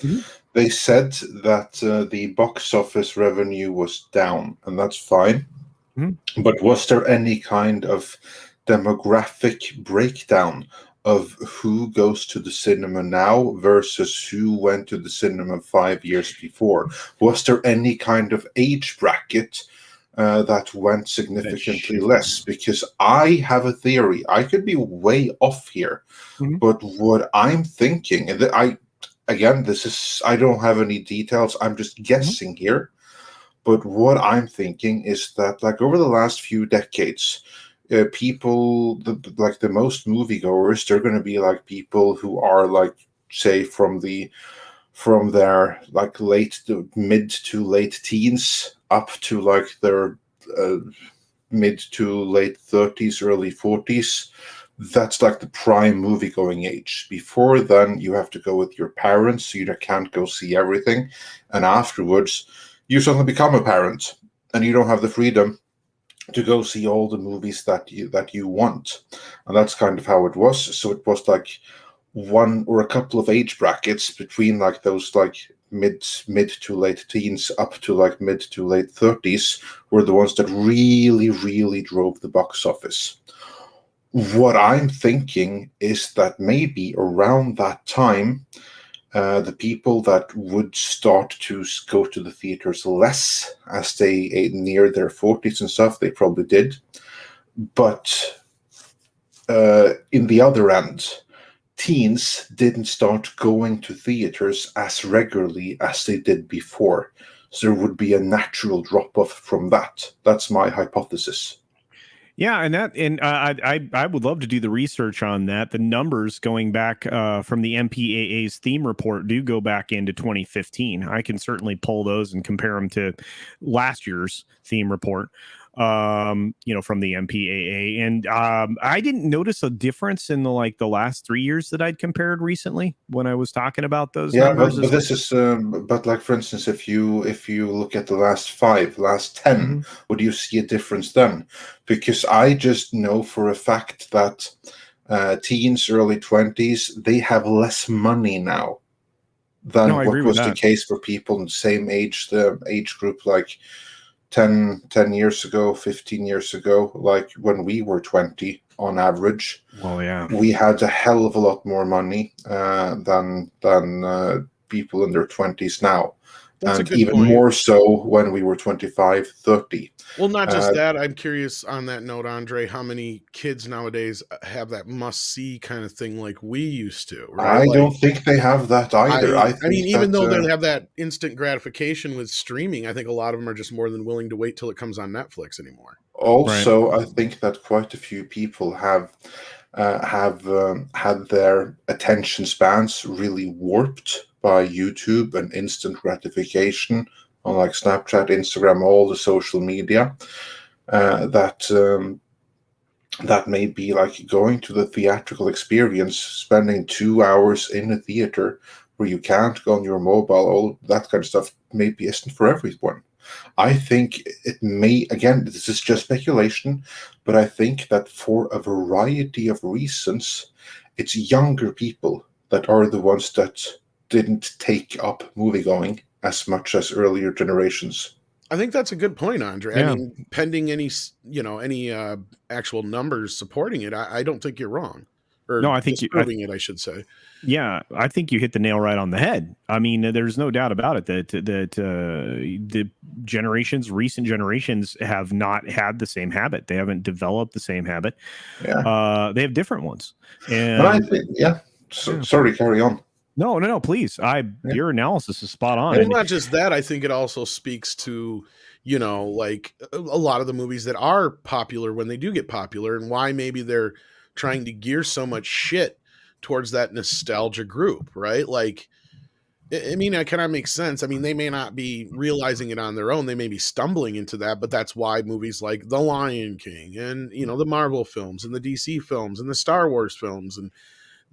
they said that the box office revenue was down, and that's fine. But was there any kind of demographic breakdown of who goes to the cinema now versus who went to the cinema 5 years before? Was there any kind of age bracket that went significantly less. Because I have a theory. I could be way off here, but what I'm thinking, and I don't have any details. I'm just guessing here. But what I'm thinking is that, like, over the last few decades, people, the most moviegoers, they're going to be like people who are, like, say, from their like mid to late teens up to like their mid to late 30s, early 40s. That's like the prime movie going age. Before then, you have to go with your parents, so you can't go see everything, and afterwards you suddenly become a parent and you don't have the freedom to go see all the movies that you want. And that's kind of how it was. So it was like one or a couple of age brackets between like those like mid to late teens up to like mid to late 30s were the ones that really drove the box office. What I'm thinking is that maybe around that time, the people that would start to go to the theaters less as they near their 40s and stuff, they probably did. But in the other end, teens didn't start going to theaters as regularly as they did before. So there would be a natural drop-off from that. That's my hypothesis. Yeah, I would love to do the research on that. The numbers going back from the MPAA's theme report do go back into 2015. I can certainly pull those and compare them to last year's theme report. From the MPAA, and I didn't notice a difference in the last 3 years that I'd compared recently when I was talking about those numbers. But this is but like, for instance, if you look at the last 10, would you see a difference then? Because I just know for a fact that teens, early 20s, they have less money now than what was the case for people in the same age, the age group, like 10 years ago, 15 years ago, like when we were 20 on average. Well, yeah, we had a hell of a lot more money than people in their 20s now. That's and even point. More so when we were 25, 30. Well, not just that. I'm curious on that note, Andre, how many kids nowadays have that must-see kind of thing like we used to, right? I don't think they have that either. I mean, even though they have that instant gratification with streaming, I think a lot of them are just more than willing to wait till it comes on Netflix anymore. Also, right. I think that quite a few people have had their attention spans really warped by YouTube and instant gratification on like Snapchat, Instagram, all the social media, that may be like going to the theatrical experience, spending 2 hours in a theater where you can't go on your mobile, all that kind of stuff maybe isn't for everyone. I think it may, again, this is just speculation, but I think that for a variety of reasons, it's younger people that are the ones that didn't take up movie-going as much as earlier generations. I think that's a good point, Andre. Yeah. I mean, pending any actual numbers supporting it, I don't think you're wrong. Or no, I think disproving it, I should say. Yeah, I think you hit the nail right on the head. I mean, there's no doubt about it that the recent generations have not had the same habit. They haven't developed the same habit. Yeah. They have different ones. And but I think, sorry, carry on. No, please. Your analysis is spot on. And not just that, I think it also speaks to, like a lot of the movies that are popular when they do get popular, and why maybe they're trying to gear so much shit towards that nostalgia group, right? Like, I mean, it kind of makes sense. I mean, they may not be realizing it on their own. They may be stumbling into that, but that's why movies like The Lion King and, the Marvel films and the DC films and the Star Wars films and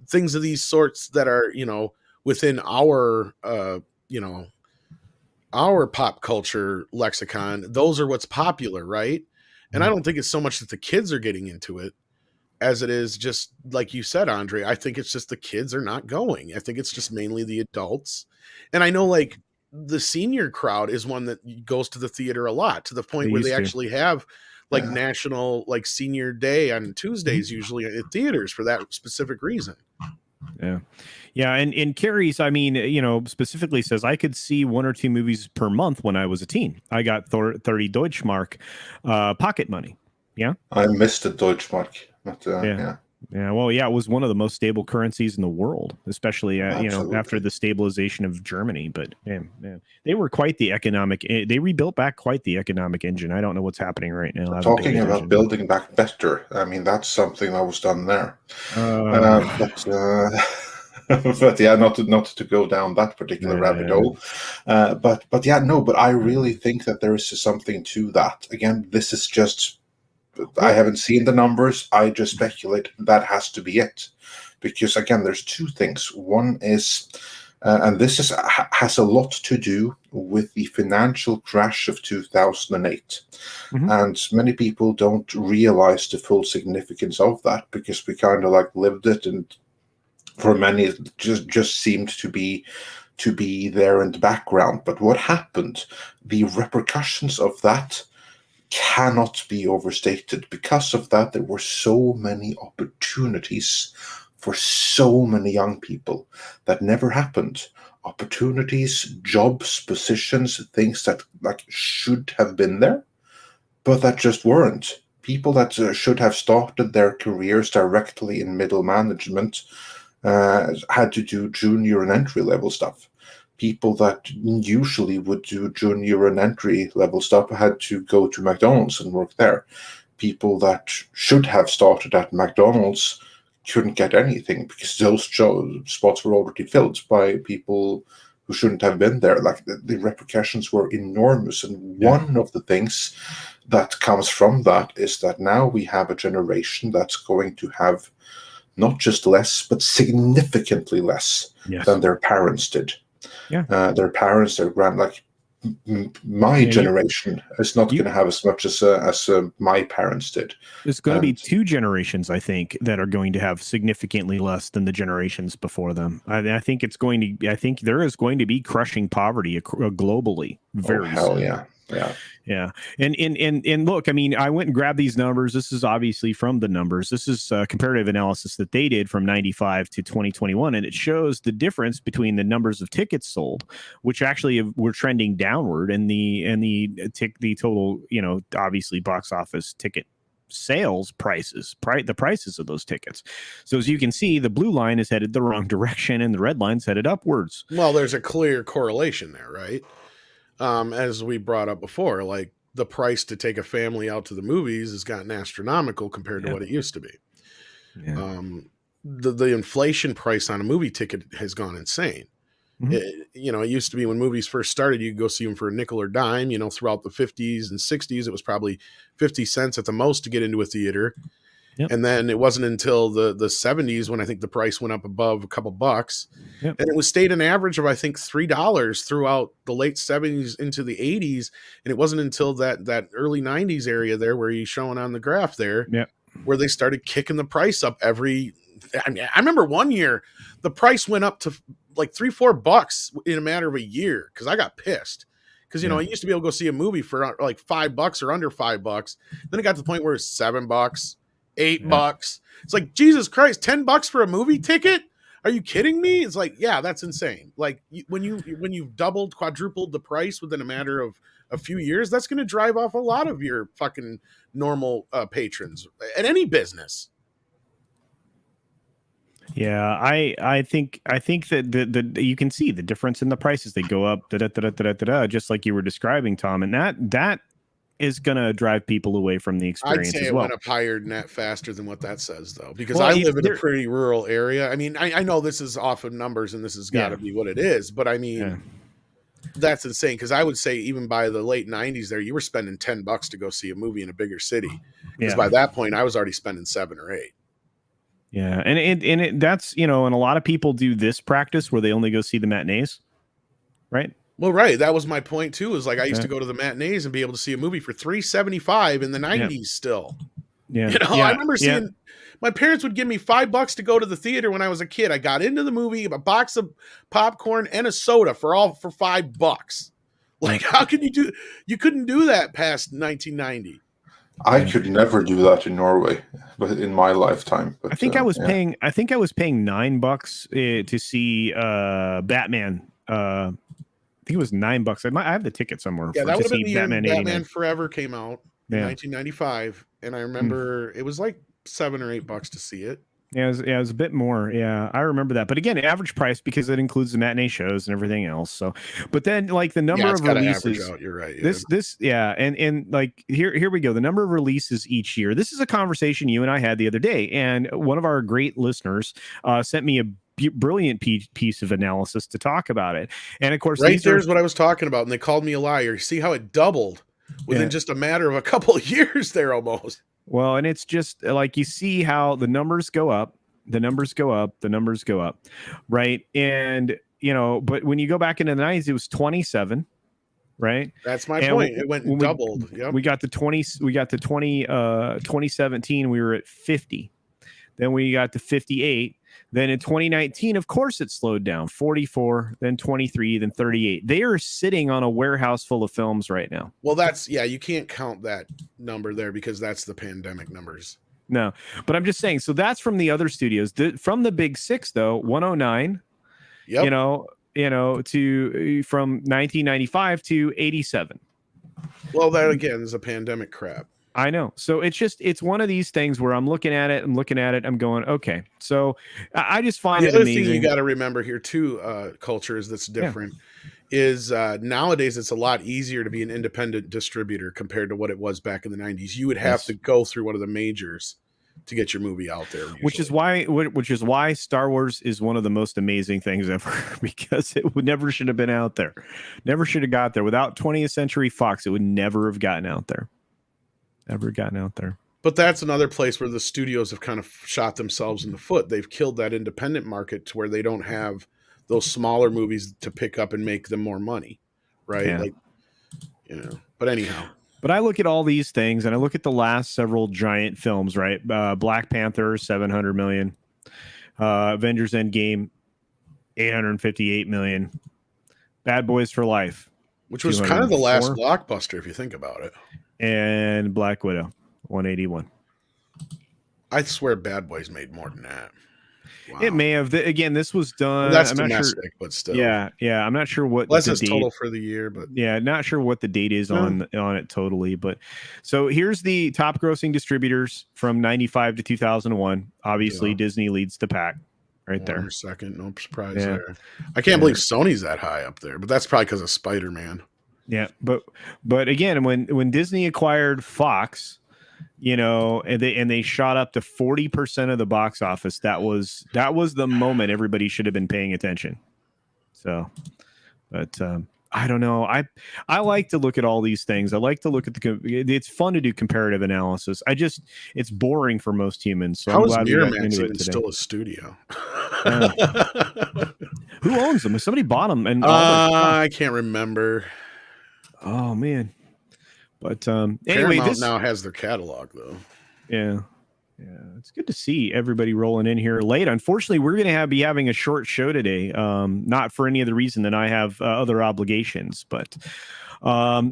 things of these sorts that are, within our, our pop culture lexicon, those are what's popular, right? And I don't think it's so much that the kids are getting into it as it is just like you said, Andre. I think it's just the kids are not going. I think it's just mainly the adults. And I know like the senior crowd is one that goes to the theater a lot, to the point where they actually have like national like senior day on Tuesdays, usually at theaters for that specific reason. Yeah, and Carrie's, I mean, specifically says I could see 1 or 2 movies per month when I was a teen. I got 30 Deutschmark pocket money. Yeah, I missed the Deutschmark, but yeah. yeah. Yeah, well, yeah, it was one of the most stable currencies in the world, especially after the stabilization of Germany. But man, they were quite the economic. They rebuilt back quite the economic engine. I don't know what's happening right now. I haven't paid Talking about attention. building back better, I mean that's something that was done there. But yeah, not to go down that particular rabbit hole. But yeah, no. But I really think that there is something to that. Again, this is just. I haven't seen the numbers. I just speculate that has to be it, because again, there's two things. One is, and this has a lot to do with the financial crash of 2008, and many people don't realize the full significance of that because we kind of like lived it, and for many, it just seemed to be there in the background. But what happened? The repercussions of that cannot be overstated. Because of that, there were so many opportunities for so many young people that never happened. Opportunities, jobs, positions, things that like should have been there, but that just weren't. People that should have started their careers directly in middle management had to do junior and entry level stuff. People that usually would do junior and entry level stuff had to go to McDonald's and work there. People that should have started at McDonald's couldn't get anything because those spots were already filled by people who shouldn't have been there. Like the repercussions were enormous. And one of the things that comes from that is that now we have a generation that's going to have not just less, but significantly less than their parents did. Their parents, their my generation is not going to have as much as my parents did. There's going to be 2 generations, I think, that are going to have significantly less than the generations before them. I think it's going to. I think there is going to be crushing poverty globally very soon. Yeah. And look, I mean, I went and grabbed these numbers. This is obviously from the numbers. This is comparative analysis that they did from 95 to 2021. And it shows the difference between the numbers of tickets sold, which actually were trending downward, and the total, obviously box office ticket sales prices, the prices of those tickets. So as you can see, the blue line is headed the wrong direction and the red line's headed upwards. Well, there's a clear correlation there, right? As we brought up before, like the price to take a family out to the movies has gotten astronomical compared to what it used to be. The inflation price on a movie ticket has gone insane. It used to be when movies first started, you could go see them for a nickel or dime. Throughout the 50s and 60s, it was probably 50 cents at the most to get into a theater. And then it wasn't until the 70s when I think the price went up above a couple bucks. And it was stayed an average of, I think, $3 throughout the late 70s into the 80s. And it wasn't until that early 90s area there where he's showing on the graph there where they started kicking the price up I remember one year the price went up to like $3-4 in a matter of a year because I got pissed. Because, I used to be able to go see a movie for like $5 or under $5. Then it got to the point where it's $7, $8. It's like, Jesus Christ, $10 for a movie ticket? Are you kidding me? It's like, yeah, that's insane. Like when you've doubled, quadrupled the price within a matter of a few years, that's going to drive off a lot of your fucking normal patrons at any business. Yeah, I think that the you can see the difference in the prices. They go up, just like you were describing, Tom, and that is going to drive people away from the experience. I'd say as well. It went up higher than that faster than what that says, though, because I live in a pretty rural area. I mean, I know this is off of numbers and this has got to be what it is, but I mean, that's insane. Because I would say even by the late 90s there, you were spending $10 to go see a movie in a bigger city. Because by that point, I was already spending 7 or 8. Yeah, and that's and a lot of people do this practice where they only go see the matinees, right? Well, right. That was my point too. Is like I used to go to the matinees and be able to see a movie for $3.75 in the 90s still. I remember seeing my parents would give me $5 to go to the theater when I was a kid. I got into the movie, a box of popcorn and a soda for $5. Like, how can you couldn't do that past 1990. I could never do that in Norway, but in my lifetime. But I think I was paying. I think I was paying $9 to see Batman. I think it was $9. I have the ticket somewhere. Yeah, that would to have been see the year Batman Batman 89. Forever came out in 1995, and I remember it was like $7 or $8 to see it. Yeah, it was a bit more. Yeah, I remember that. But again, average price because it includes the matinee shows and everything else. So, but then like the number of releases. You're right. Yeah. And like here we go. The number of releases each year. This is a conversation you and I had the other day, and one of our great listeners sent me a brilliant piece of analysis to talk about it. And of course, there's what I was talking about, and they called me a liar. See how it doubled within just a matter of a couple of years there almost. Well, and it's just like you see how the numbers go up, right? And but when you go back into the 90s, it was 27, right? That's my point. It went and doubled. Yep. We got to 2017, we were at 50. Then we got to 58. Then in 2019, of course, it slowed down. 44, then 23, then 38. They are sitting on a warehouse full of films right now. Well, you can't count that number there because that's the pandemic numbers. No, but I'm just saying. So that's from the other studios. From the big six, though, 109. Yep. To from 1995 to 87. Well, that again is a pandemic crap. I know. So it's one of these things where I'm looking at it, I'm going, okay. So I just find it amazing. The other thing you got to remember here too, culture is that's different is nowadays it's a lot easier to be an independent distributor compared to what it was back in the 90s. You would have to go through one of the majors to get your movie out there. Usually. Which is why Star Wars is one of the most amazing things ever, because it never should have been out there. Never should have got there. Without 20th Century Fox, it would never have gotten out there. But that's another place where the studios have kind of shot themselves in the foot. They've killed that independent market to where they don't have those smaller movies to pick up and make them more money, right? Yeah. But anyhow. But I look at all these things, and I look at the last several giant films, right? Black Panther, $700 million. Avengers Endgame, $858 million. Bad Boys for Life, which was kind of the last blockbuster if you think about it. And Black Widow, 181. I swear Bad Boys made more than that. Wow. It may have. Again, this was done. That's domestic, but still. Yeah. I'm not sure what the date, total for the year, but not sure what the date is on it totally. But so here's the top grossing distributors from 95 to 2001. Obviously, Disney leads the pack right there. Second, no surprise there. I can't believe Sony's that high up there, but that's probably because of Spider-Man. Yeah, but again, when Disney acquired Fox, and they shot up to 40% of the box office, that was the moment everybody should have been paying attention. So, but I don't know. I like to look at all these things. I like to look at it's fun to do comparative analysis. It's boring for most humans. So how I'm glad we got into it today. Still a studio? Who owns them? Somebody bought them, and I can't remember. Oh man. But anyway, Paramount now has their catalog though. Yeah, it's good to see everybody rolling in here late. Unfortunately, we're going to be having a short show today. Not for any other reason than I have other obligations, but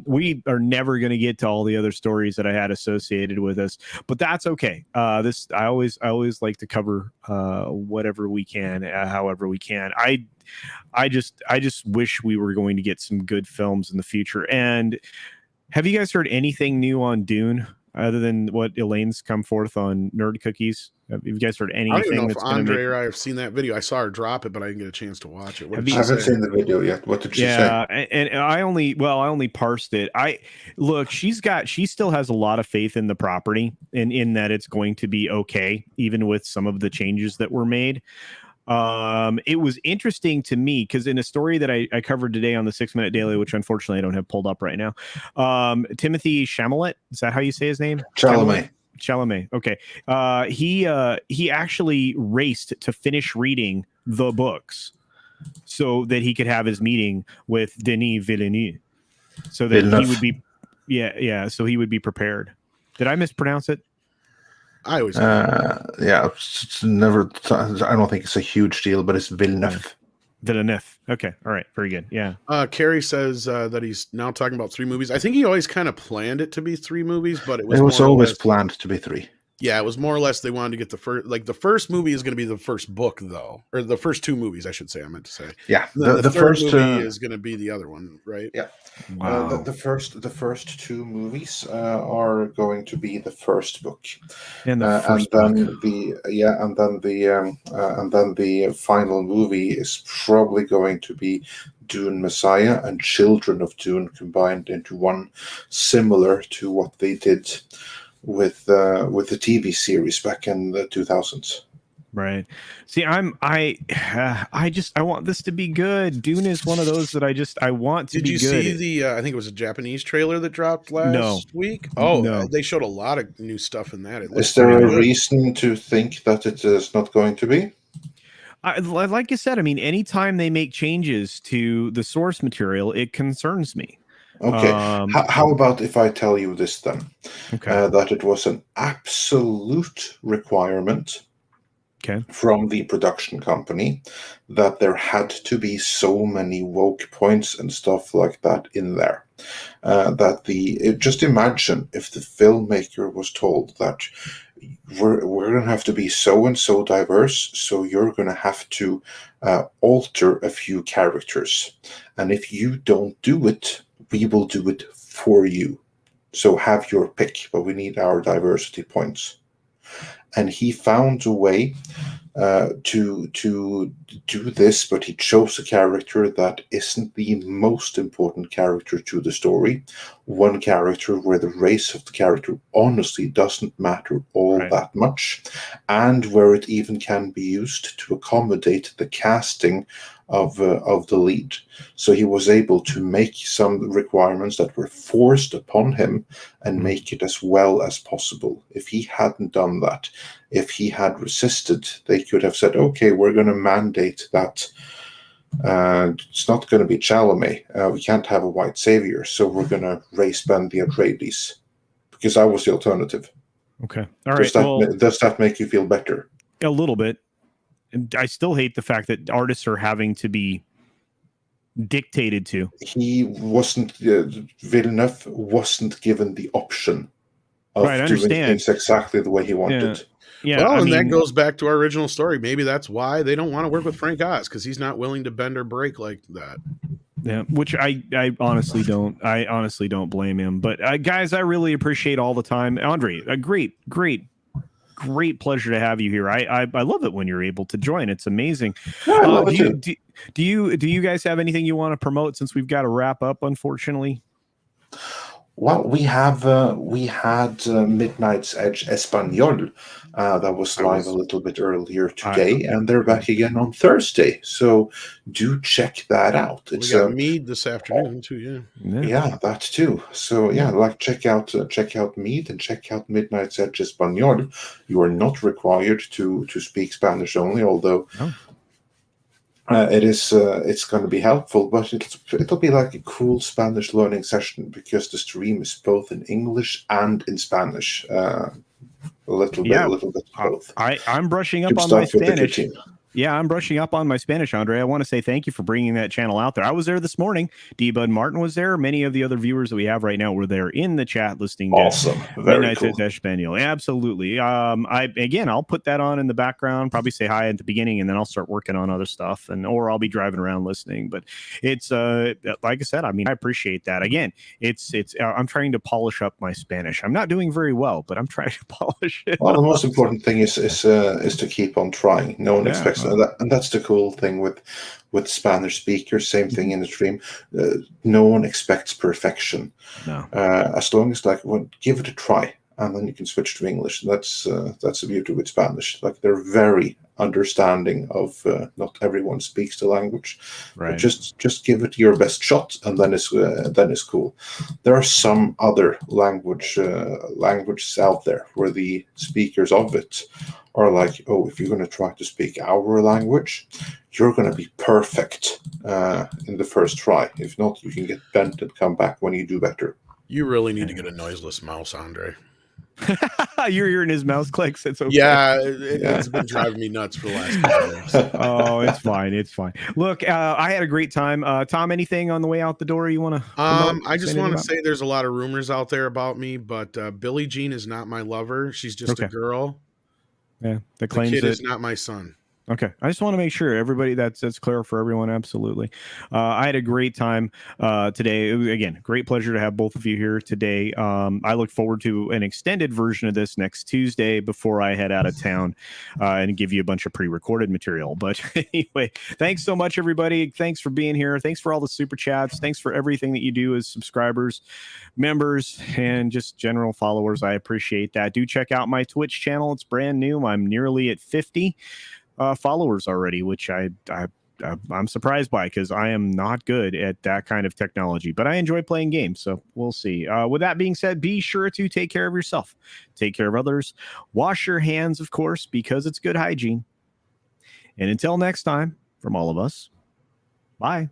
we are never going to get to all the other stories that I had associated with us. But that's okay. I always like to cover whatever we can, however we can. I just wish we were going to get some good films in the future. And have you guys heard anything new on Dune other than what Elaine's come forth on Nerd Cookies? Have you guys heard anything? I don't even know if Andre or I have seen that video. I saw her drop it, but I didn't get a chance to watch it. I haven't seen the video yet. What did she say? Yeah, and I only parsed it. She still has a lot of faith in the property and in that it's going to be okay, even with some of the changes that were made. It was interesting to me because in a story that I covered today on the 6 Minute Daily, which unfortunately I don't have pulled up right now, Timothy Chalamet, is that how you say his name? Chalamet. Okay. He actually raced to finish reading the books so that he could have his meeting with Denis Villeneuve, so that he would be, so he would be prepared. Did I mispronounce it? I always it's never. I don't think it's a huge deal, but it's Villeneuve. Villeneuve. Okay. All right. Very good. Yeah. Carrie says that he's now talking about 3 movies. I think he always kind of planned it to be 3 movies, but it was was more or always less planned to be 3. Yeah, it was more or less they wanted to get the first movie is going to be the first book though, or the first 2 movies I should say. I meant to say. Yeah, And then the third first movie is going to be the other one, right? Yeah. Wow. The first 2 movies are going to be the first book, And the first and then book. and then the final movie is probably going to be Dune Messiah and Children of Dune combined into one, similar to what they did with the TV series back in the 2000s. Right. See, I want this to be good. Dune is one of those that I want to Did be you good. see the? I think it was a Japanese trailer that dropped No. last week. Oh, No. they showed a lot of new stuff in that. It looks Is there a pretty good. reason to think that it is not going to be? Like you said, I mean, anytime they make changes to the source material, it concerns me. Okay. How about if I tell you this then? Okay. That it was an absolute requirement from the production company that there had to be so many woke points and stuff like that in there. Just imagine if the filmmaker was told that we're going to have to be so and so diverse, so you're going to have to alter a few characters, and if you don't do it, we will do it for you. So have your pick, but we need our diversity points. And he found a way to do this, but he chose a character that isn't the most important character to the story. One character where the race of the character honestly doesn't matter all that much, and where it even can be used to accommodate the casting of the lead. So he was able to make some requirements that were forced upon him and make it as well as possible. If he hadn't done that, if he had resisted, they could have said, okay, we're going to mandate that it's not going to be Chalamet. We can't have a white savior, so we're going to race ban the Atreides, because I was the alternative. Okay. All right. Does that make you feel better? A little bit. I still hate the fact that artists are having to be dictated to. He wasn't, Villeneuve wasn't given the option of doing things exactly the way he wanted. Yeah, well, and that goes back to our original story. Maybe that's why they don't want to work with Frank Oz, because he's not willing to bend or break like that. Yeah, which I honestly don't. I honestly don't blame him. But guys, I really appreciate all the time, Andre. A great pleasure to have you here. I love it when you're able to join. It's amazing. Do you guys have anything you want to promote, since we've got to wrap up, unfortunately? Well, we had Midnight's Edge Espanol that was live a little bit earlier today, and they're back again on Thursday. So do check that out. We got Mead this afternoon too. Yeah, that too. So check out Mead and check out Midnight's Edge Espanol. You are not required to speak Spanish only, although. Oh. It's going to be helpful, but it'll be like a cool Spanish learning session, because the stream is both in English and in Spanish. A little bit both. I'm brushing up on my Spanish. Yeah, I'm brushing up on my Spanish, Andre. I want to say thank you for bringing that channel out there. I was there this morning. D-Bud Martin was there. Many of the other viewers that we have right now were there in the chat listening. Awesome. Very cool. Spaniel. Absolutely. I'll put that on in the background, probably say hi at the beginning, and then I'll start working on other stuff, or I'll be driving around listening. But it's like I said, I mean, I appreciate that. Again, it's I'm trying to polish up my Spanish. I'm not doing very well, but I'm trying to polish it. Well, the most important thing is to keep on trying. No one expects that, and that's the cool thing with Spanish speakers. Same thing in the stream. No one expects perfection. No. As long as give it a try, and then you can switch to English. That's the beauty with Spanish. Like, they're very understanding of not everyone speaks the language. Right. But just give it your best shot, and then it's cool. There are some other languages out there where the speakers of it are like, oh, if you're going to try to speak our language, you're going to be perfect in the first try. If not, you can get bent and come back when you do better. You really need to get a noiseless mouse, Andre. You're hearing his mouse clicks. It's okay. Yeah, it's been driving me nuts for the last couple of days. Oh, it's fine. It's fine. Look, I had a great time. Tom, anything on the way out the door you want to? I just want to say there's a lot of rumors out there about me, but Billie Jean is not my lover. She's just a girl. Yeah, the kid is not my son. Okay, I just want to make sure everybody that's clear for everyone. Absolutely, I had a great time today. Again, great pleasure to have both of you here today. I look forward to an extended version of this next Tuesday before I head out of town and give you a bunch of pre-recorded material. But anyway, thanks so much, everybody. Thanks for being here. Thanks for all the super chats. Thanks for everything that you do as subscribers, members, and just general followers. I appreciate that. Do check out my Twitch channel. It's brand new. I'm nearly at 50. Followers already, which I'm surprised by because I am not good at that kind of technology, but I enjoy playing games, so we'll see. With that being said, be sure to take care of yourself, take care of others, wash your hands, of course, because it's good hygiene. And until next time, from all of us, bye.